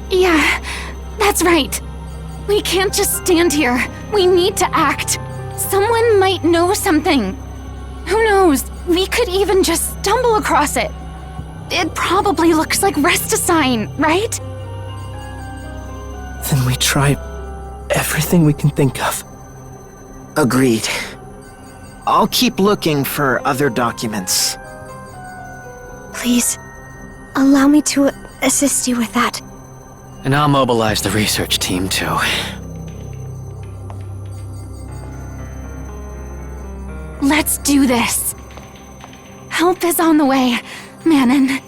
Yeah, that's right. We can't just stand here. We need to act. Someone might know something. Who knows? We could even just stumble across it. It probably looks like Resticine, right? Then we try everything we can think of. Agreed. I'll keep looking for other documents. Please, allow me to assist you with that. And I'll mobilize the research team, too. Let's do this. Help is on the way, Manon.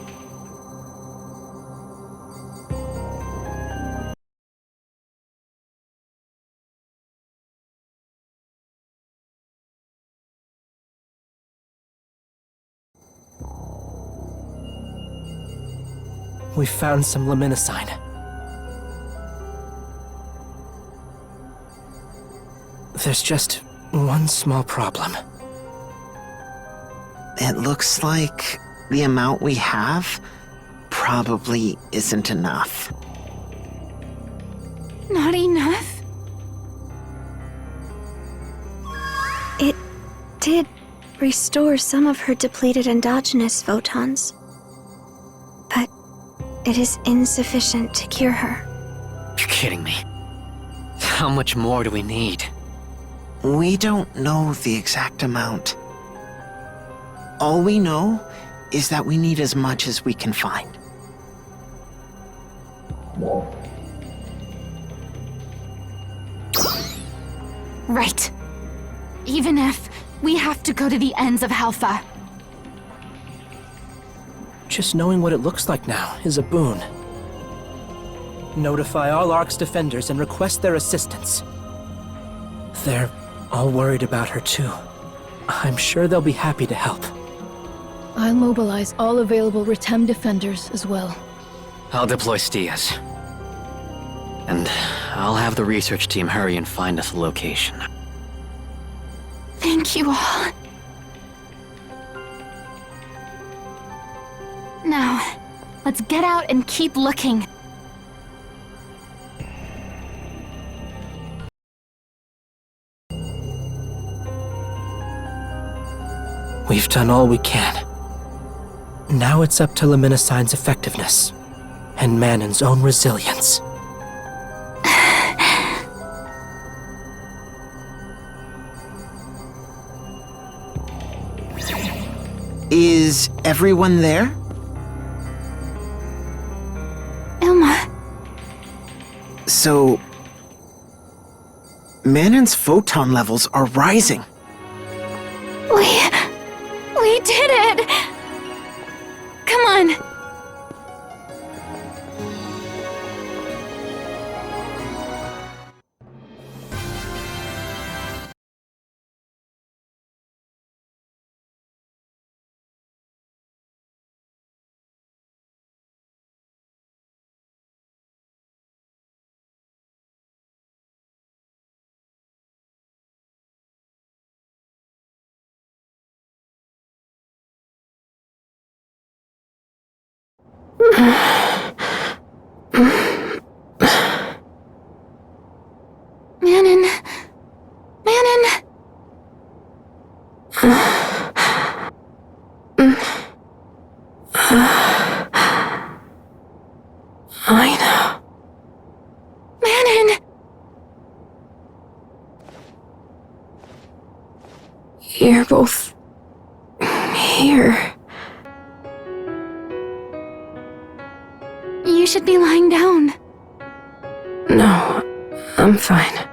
We found some luminescine. There's just one small problem. It looks like the amount we have probably isn't enough. Not enough? did restore some of her depleted endogenous photons, but it is insufficient to cure her. You're kidding me. How much more do we need? We don't know the exact amount. All we know is that we need as much as we can find. Right. Even if we have to go to the ends of Halpha. Just knowing what it looks like now is a boon. Notify all Ark's defenders and request their assistance. They're all worried about her too. I'm sure they'll be happy to help. I'll mobilize all available Retem defenders as well. I'll deploy Stias. And I'll have the research team hurry and find us a location. Thank you all. Now, let's get out and keep looking. We've done all we can. Now it's up to Luminosign's effectiveness, and Manon's own resilience. Is everyone there? Ilma. So... Manon's photon levels are rising. We did it! Come on. Manon. I know. Manon! You're both... here. You should be lying down. No, I'm fine.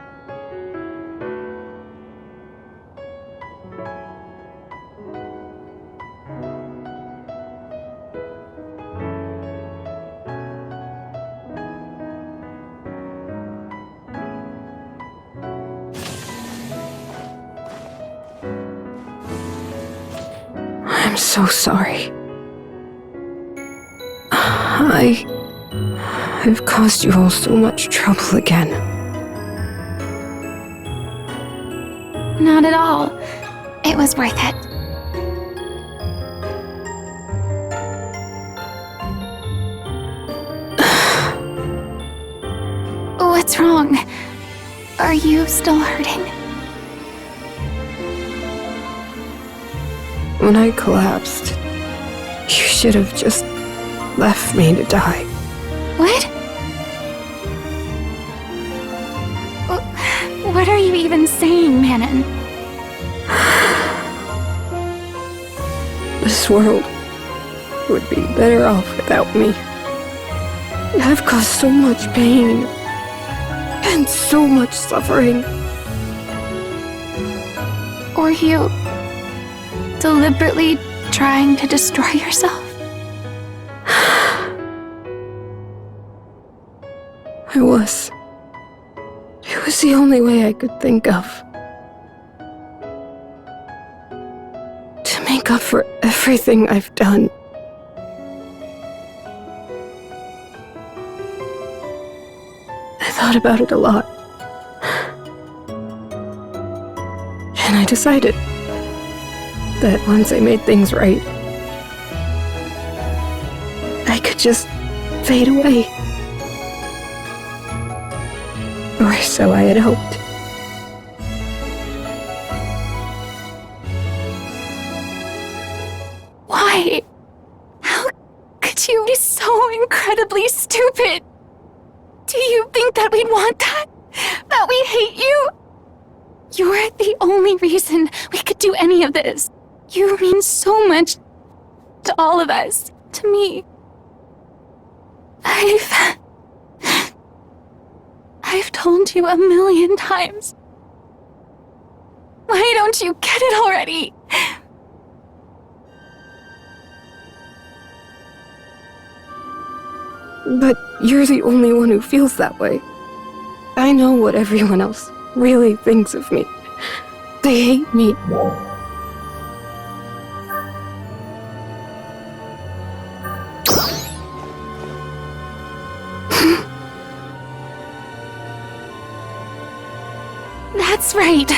I'm so sorry. I've caused you all so much trouble again. Not at all. It was worth it. What's wrong? Are you still hurting? When I collapsed, you should have just left me to die. What? What are you even saying, Manon? This world would be better off without me. I've caused so much pain and so much suffering. Were you deliberately trying to destroy yourself? I was. It was the only way I could think of. To make up for everything I've done. I thought about it a lot. And I decided that once I made things right, I could just fade away. Or so I had hoped. Why? How could you be so incredibly stupid? Do you think that we'd want that? That we'd hate you? You're the only reason we could do any of this. You mean so much to all of us, to me. I've told you 1,000,000 times. Why don't you get it already? But you're the only one who feels that way. I know what everyone else really thinks of me. They hate me. That's right.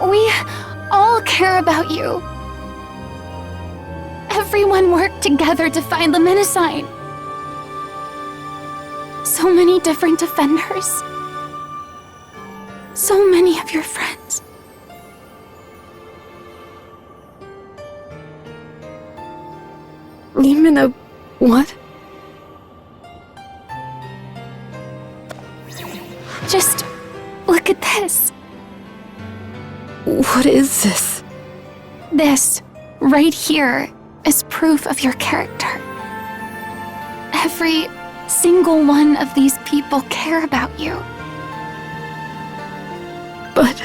We all care about you. Everyone worked together to find the Menasign. So many different defenders. So many of your friends. Even a what? Just look at this. What is this? This, right here, is proof of your character. Every single one of these people care about you. But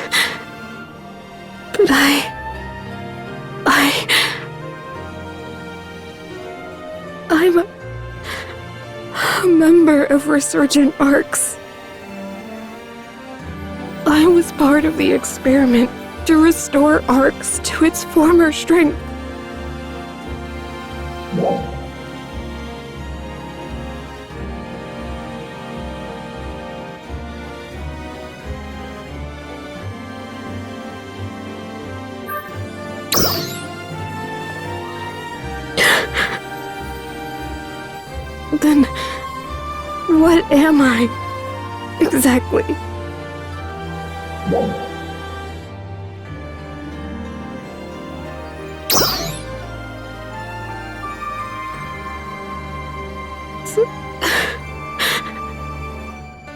I'm a member of Resurgent Arcs. I was part of the experiment to restore Arcs to its former strength. Then, what am I, exactly?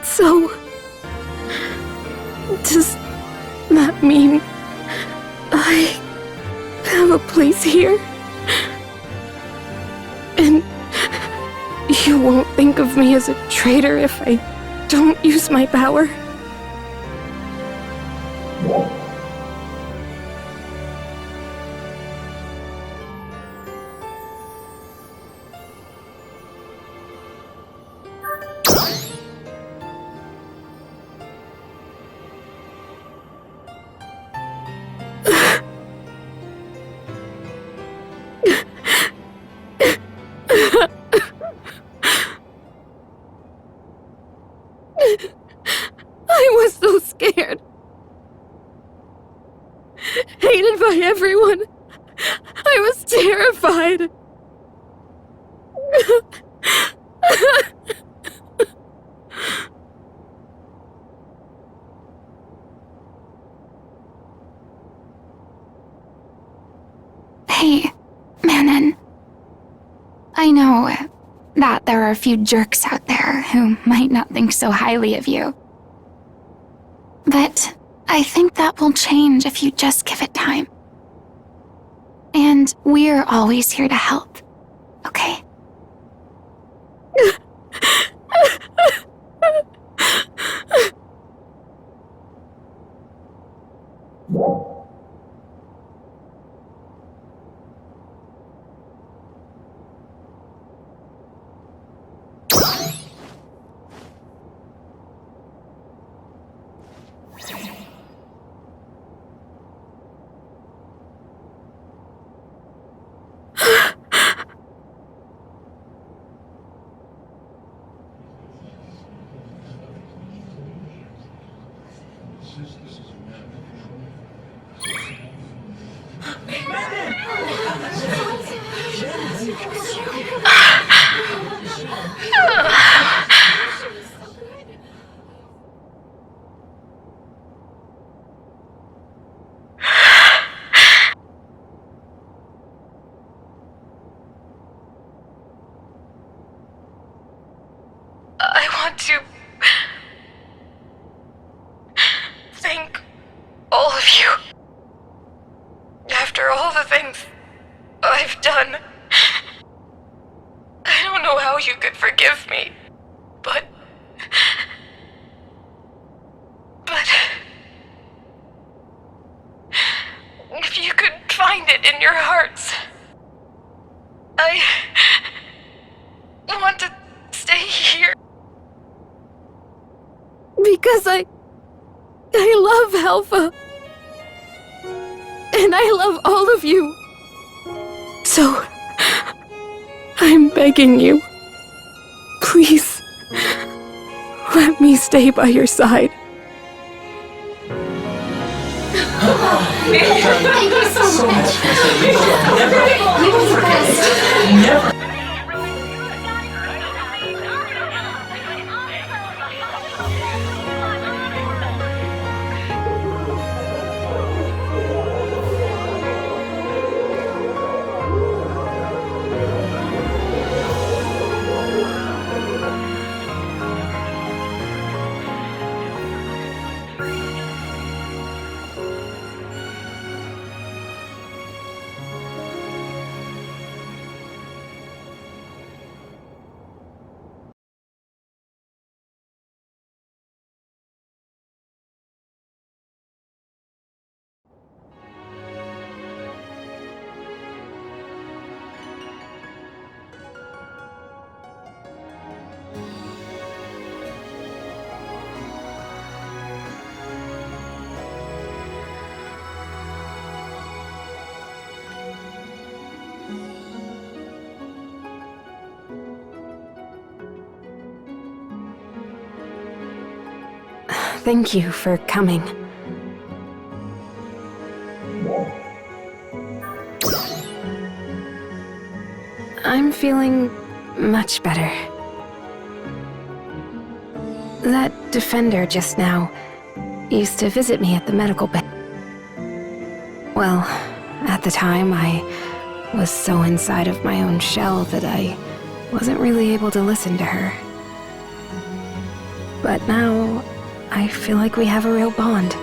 So, does that mean I have a place here? And you won't think of me as a traitor if I don't use my power? I was so scared. Hated by everyone. I was terrified. Hey, Manon. I know that there are a few jerks out there who might not think so highly of you. But I think that will change if you just give it time. And we're always here to help, okay? things I've done. I don't know how you could forgive me, but if you could find it in your hearts, I want to stay here. Because I love Alpha. And I love all of you. So, I'm begging you, please, let me stay by your side. Thank you so much. You were the best. Thank you for coming. I'm feeling much better. That defender just now used to visit me at the medical bay. Well, at the time, I was so inside of my own shell that I wasn't really able to listen to her. But now, I feel like we have a real bond.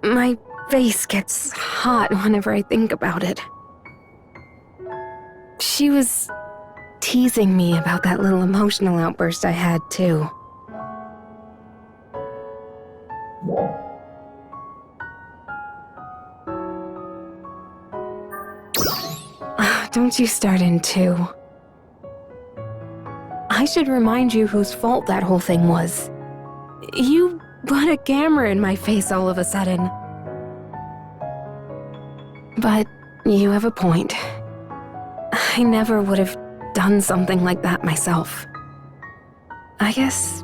My face gets hot whenever I think about it. She was teasing me about that little emotional outburst I had, too. Don't you start in, too. I should remind you whose fault that whole thing was. You put a camera in my face all of a sudden. But you have a point. I never would have done something like that myself. I guess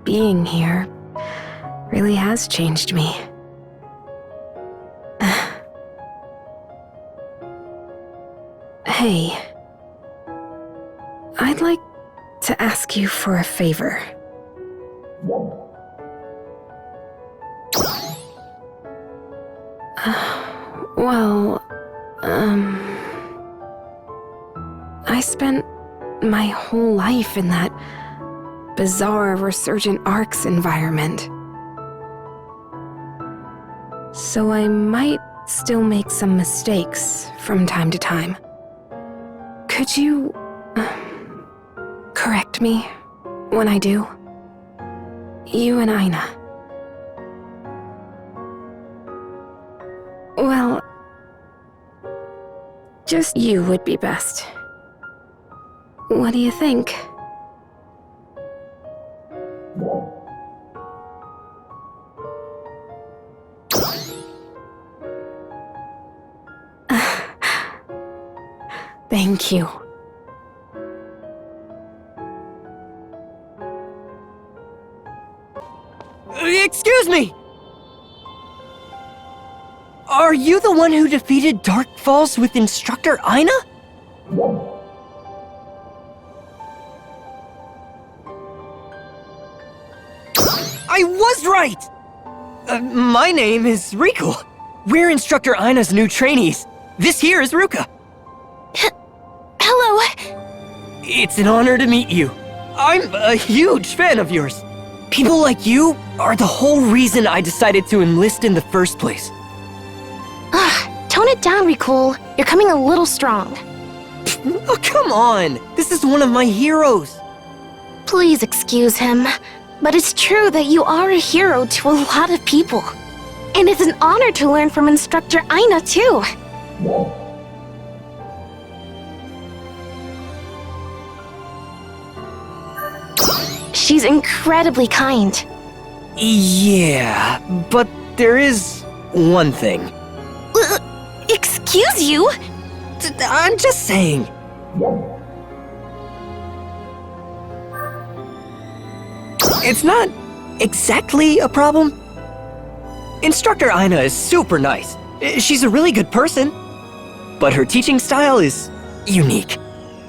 being here really has changed me. Hey, I'd like to ask you for a favor. I spent my whole life in that bizarre Resurgent Arcs environment. So I might still make some mistakes from time to time. Could you correct me when I do? You and Ina. Well, just you would be best. What do you think? Thank you. Excuse me! Are you the one who defeated Dark Falls with Instructor Ina? I was right! My name is Riku. We're Instructor Ina's new trainees. This here is Ruka. Hello. It's an honor to meet you. I'm a huge fan of yours. People like you are the whole reason I decided to enlist in the first place. Tone it down, Rikul. You're coming a little strong. Oh, come on. This is one of my heroes. Please excuse him, but it's true that you are a hero to a lot of people. And it's an honor to learn from Instructor Aina, too. She's incredibly kind. Yeah, but there is one thing. Excuse you? I'm just saying. It's not exactly a problem. Instructor Aina is super nice. She's a really good person. But her teaching style is unique.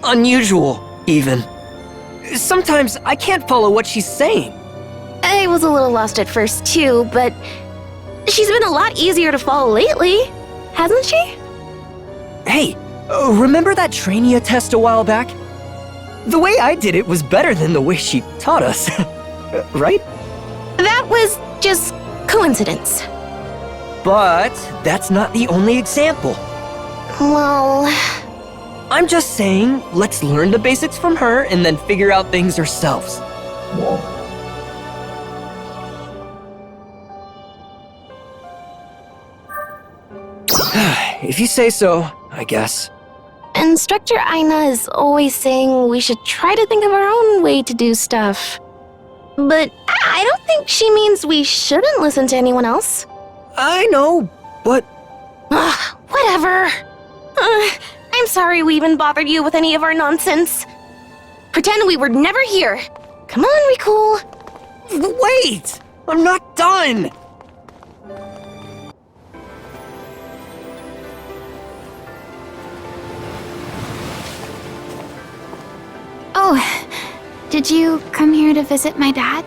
Unusual, even. Sometimes I can't follow what she's saying. I was a little lost at first, too, but she's been a lot easier to follow lately, hasn't she? Hey, remember that Trainia test a while back? The way I did it was better than the way she taught us, right? That was just coincidence. But that's not the only example. Well... I'm just saying, let's learn the basics from her and then figure out things ourselves. If you say so, I guess. Instructor Aina is always saying we should try to think of our own way to do stuff. But I don't think she means we shouldn't listen to anyone else. I know, but... Whatever. I'm sorry we even bothered you with any of our nonsense. Pretend we were never here. Come on, Rikul. Wait! I'm not done! Oh, did you come here to visit my dad?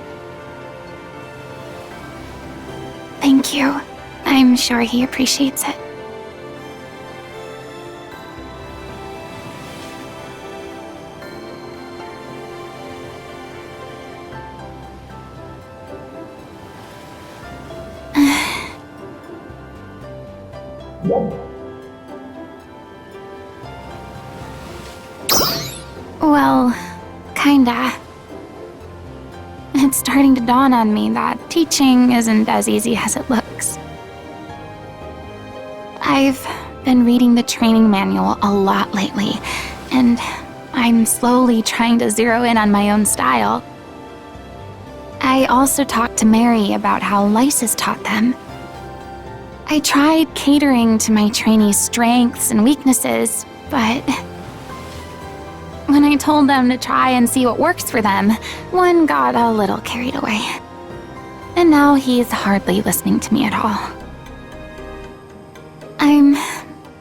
Thank you. I'm sure he appreciates it. Well, kinda. It's starting to dawn on me that teaching isn't as easy as it looks. I've been reading the training manual a lot lately, and I'm slowly trying to zero in on my own style. I also talked to Mary about how Lysis taught them. I tried catering to my trainees' strengths and weaknesses, but when I told them to try and see what works for them, one got a little carried away. And now he's hardly listening to me at all. I'm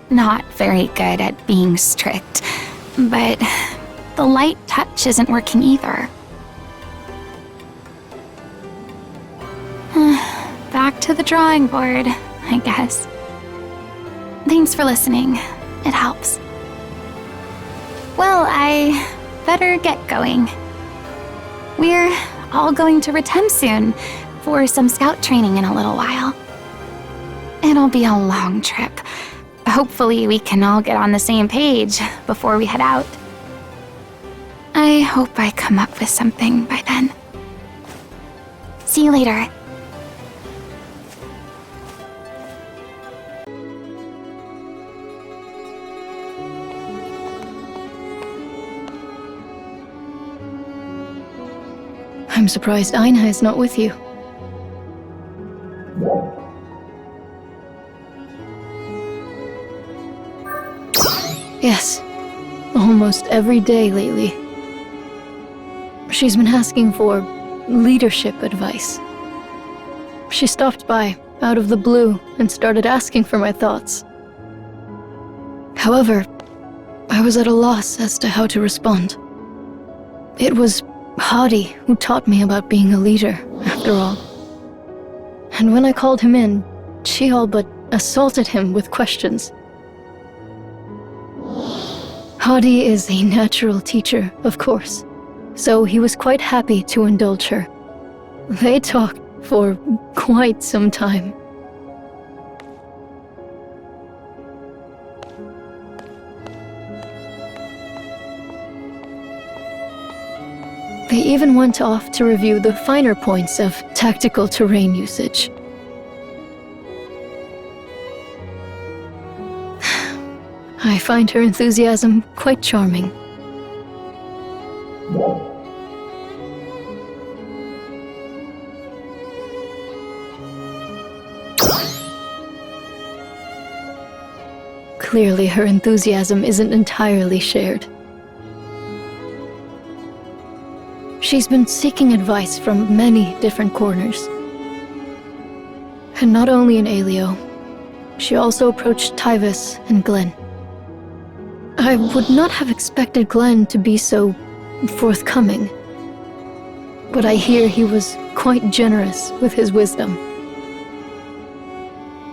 not very good at being strict, but the light touch isn't working either. Back to the drawing board, I guess. Thanks for listening. It helps. Well, I better get going. We're all going to Retem soon for some scout training in a little while. It'll be a long trip. Hopefully we can all get on the same page before we head out. I hope I come up with something by then. See you later. I'm surprised Aina is not with you. Yes, almost every day lately. She's been asking for leadership advice. She stopped by, out of the blue, and started asking for my thoughts. However, I was at a loss as to how to respond. It was Hadi who taught me about being a leader, after all. And when I called him in, she all but assaulted him with questions. Hadi is a natural teacher, of course, so he was quite happy to indulge her. They talked for quite some time. They even went off to review the finer points of tactical terrain usage. I find her enthusiasm quite charming. Clearly, her enthusiasm isn't entirely shared. She's been seeking advice from many different corners. And not only in Alio, she also approached Tyvis and Glenn. I would not have expected Glenn to be so forthcoming, but I hear he was quite generous with his wisdom.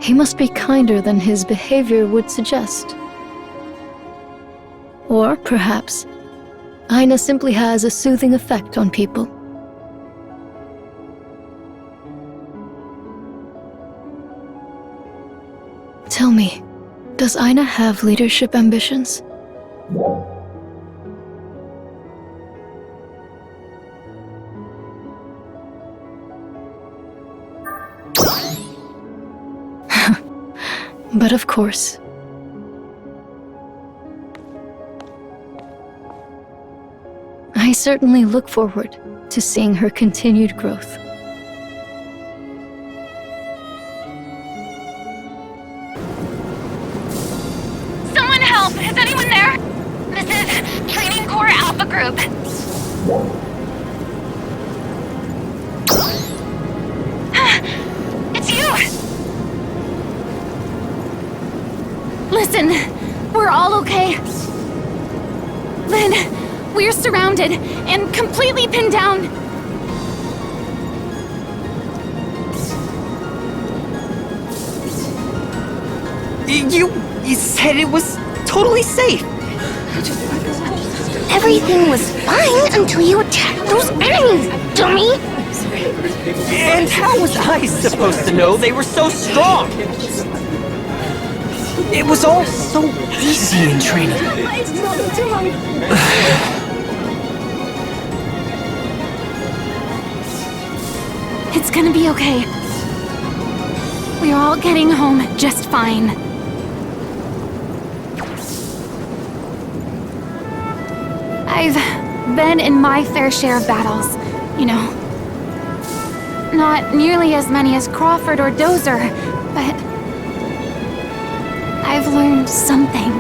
He must be kinder than his behavior would suggest. Or perhaps Aina simply has a soothing effect on people. Tell me, does Aina have leadership ambitions? But of course. I certainly look forward to seeing her continued growth. Someone help! Is anyone there? This is Training Corps Alpha Group. It's you! Listen, we're all okay. Lynn, we're surrounded and completely pinned down. You said it was totally safe. Everything was fine until you attacked those enemies, dummy! And how was I supposed to know they were so strong? It was all so easy in training. It's gonna be okay. We're all getting home just fine. I've been in my fair share of battles, you know. Not nearly as many as Crawford or Dozer, but I've learned something.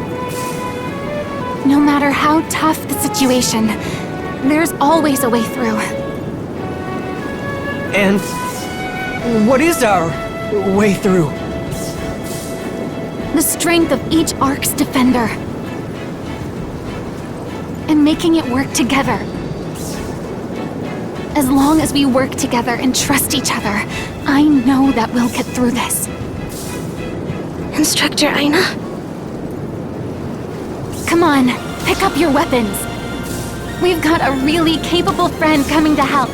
No matter how tough the situation, there's always a way through. And what is our way through? The strength of each Ark's defender. And making it work together. As long as we work together and trust each other, I know that we'll get through this. Instructor Aina? Come on, pick up your weapons. We've got a really capable friend coming to help.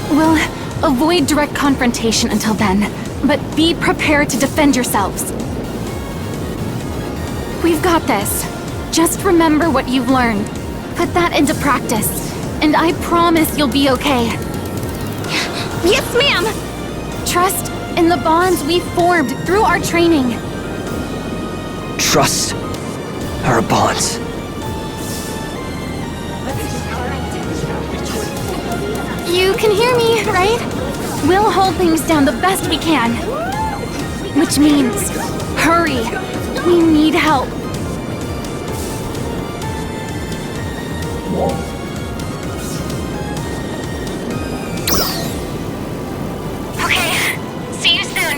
We'll avoid direct confrontation until then, but be prepared to defend yourselves. We've got this. Just remember what you've learned. Put that into practice, and I promise you'll be okay. Yes, ma'am! Trust in the bonds we formed through our training. Trust our bonds. You can hear me, right? We'll hold things down the best we can. Which means, hurry. We need help. Okay, see you soon.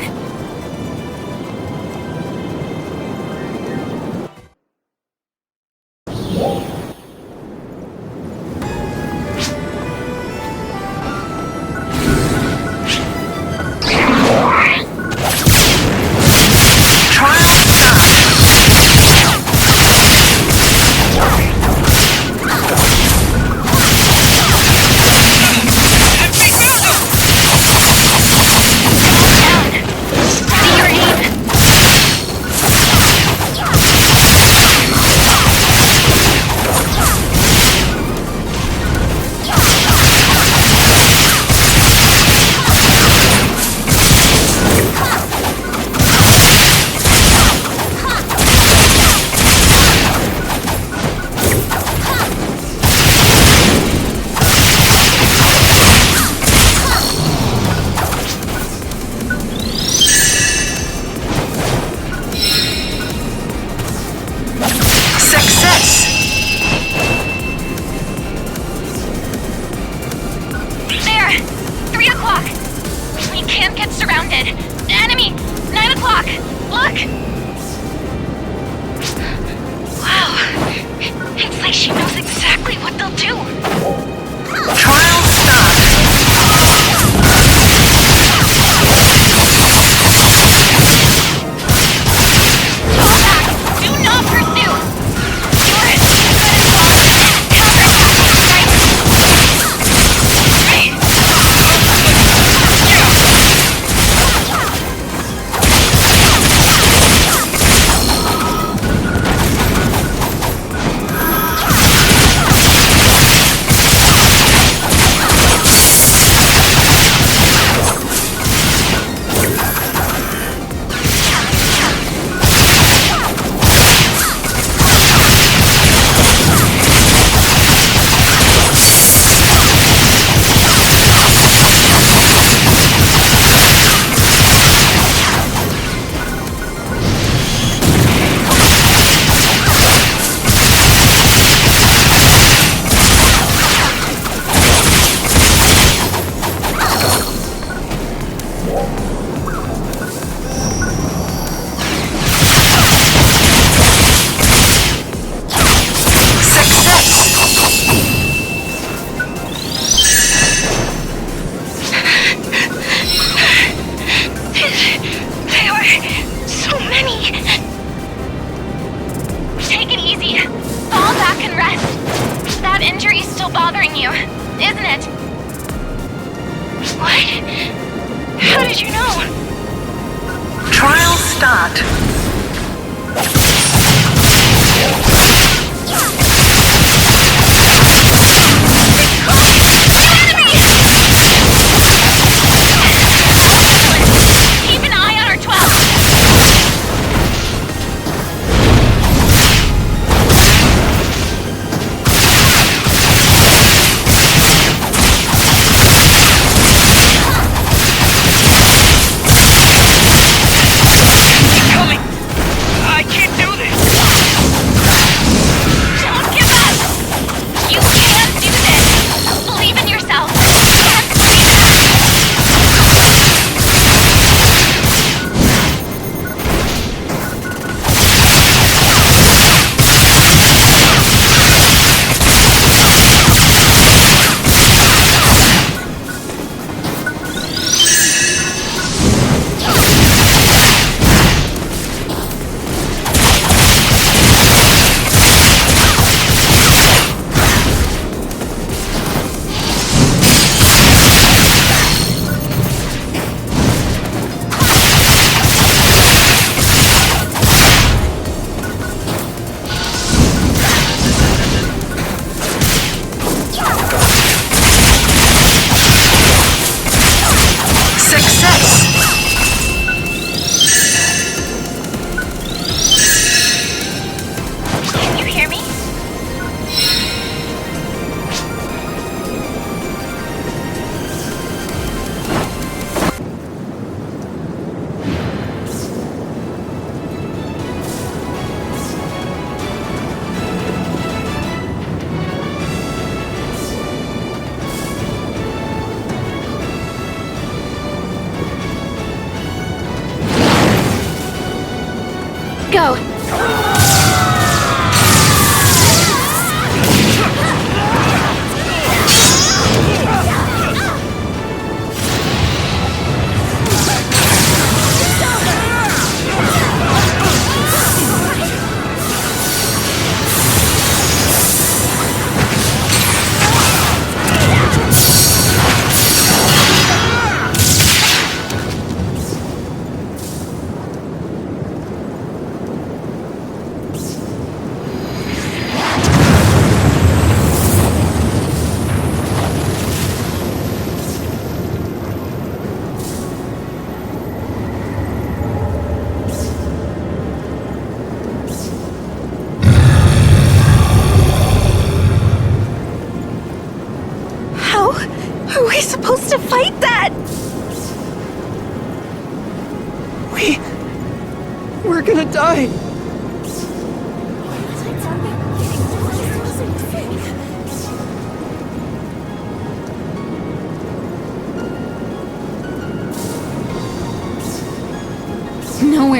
Look! Look! Wow. It's like she knows exactly what they'll do. Trial stop! Fall back! Do not pursue! You're as good as lost and counterattack, right? Hey!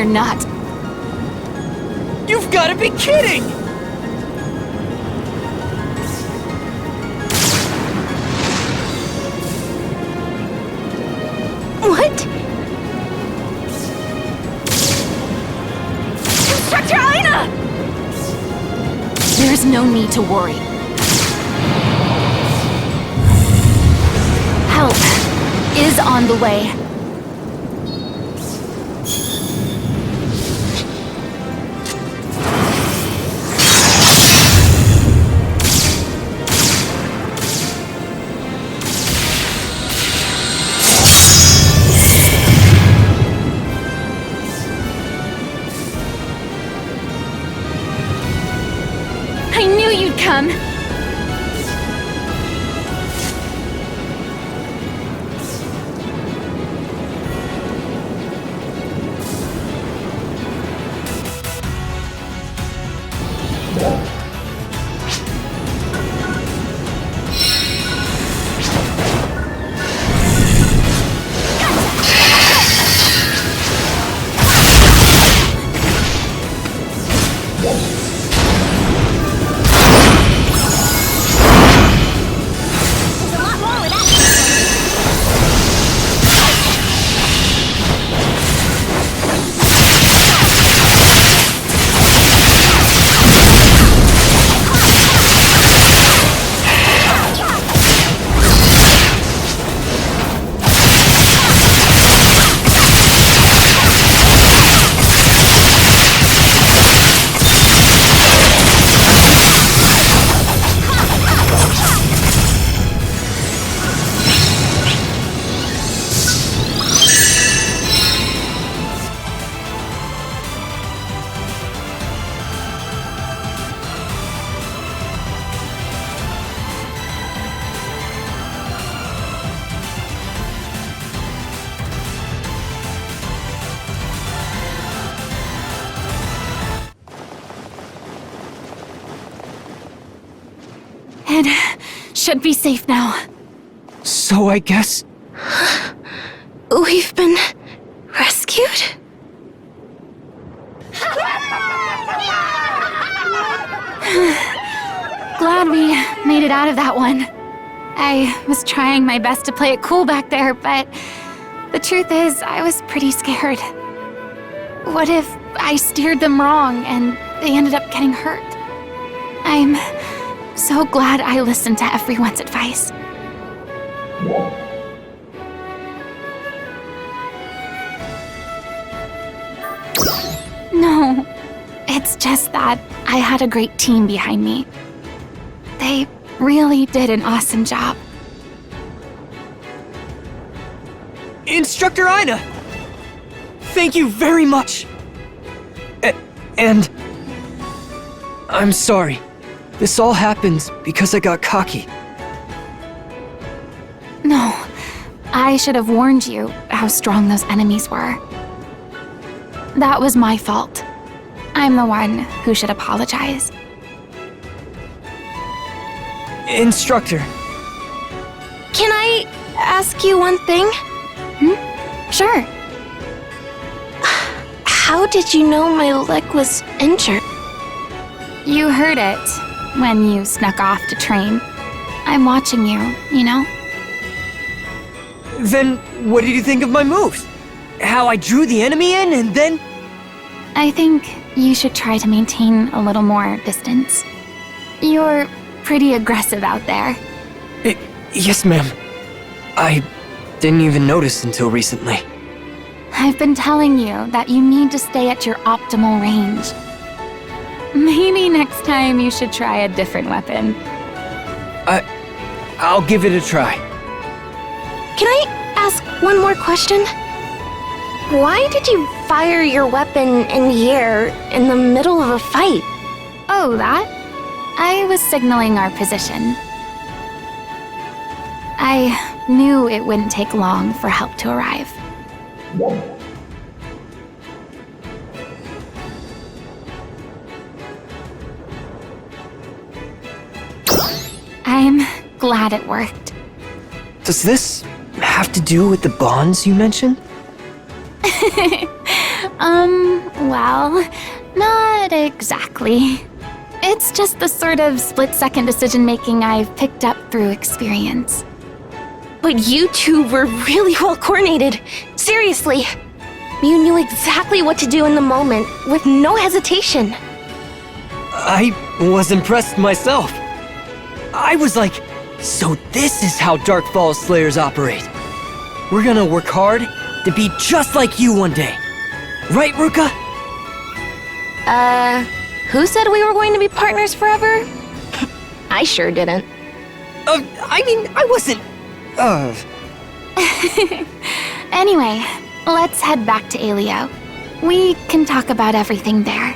you're not. You've got to be kidding! What? Instructor Aina! There's no need to worry. Help is on the way. I knew you'd come. It should be safe now. So I guess... We've been rescued? Glad we made it out of that one. I was trying my best to play it cool back there, but the truth is, I was pretty scared. What if I steered them wrong and they ended up getting hurt? I'm so glad I listened to everyone's advice. No, it's just that I had a great team behind me. They really did an awesome job. Instructor Aina! Thank you very much! And... I'm sorry. This all happens because I got cocky. No, I should have warned you how strong those enemies were. That was my fault. I'm the one who should apologize. Instructor. Can I ask you one thing? Sure. How did you know my leg was injured? You heard it when you snuck off to train. I'm watching you, you know? Then what did you think of my moves? How I drew the enemy in and then... I think you should try to maintain a little more distance. You're pretty aggressive out there. Yes, ma'am. I didn't even notice until recently. I've been telling you that you need to stay at your optimal range. Maybe next time you should try a different weapon. I'll give it a try. Can I ask one more question? Why did you fire your weapon in the air in the middle of a fight? Oh, that? I was signaling our position. I knew it wouldn't take long for help to arrive. I'm glad it worked. Does this have to do with the bonds you mentioned? Well, not exactly. It's just the sort of split-second decision-making I've picked up through experience. But you two were really well coordinated. Seriously. You knew exactly what to do in the moment, with no hesitation. I was impressed myself. I was like, so this is how Dark Falls Slayers operate. We're gonna work hard to be just like you one day. Right, Ruka? Who said we were going to be partners forever? I sure didn't. I mean, I wasn't... Anyway, let's head back to Alio. We can talk about everything there.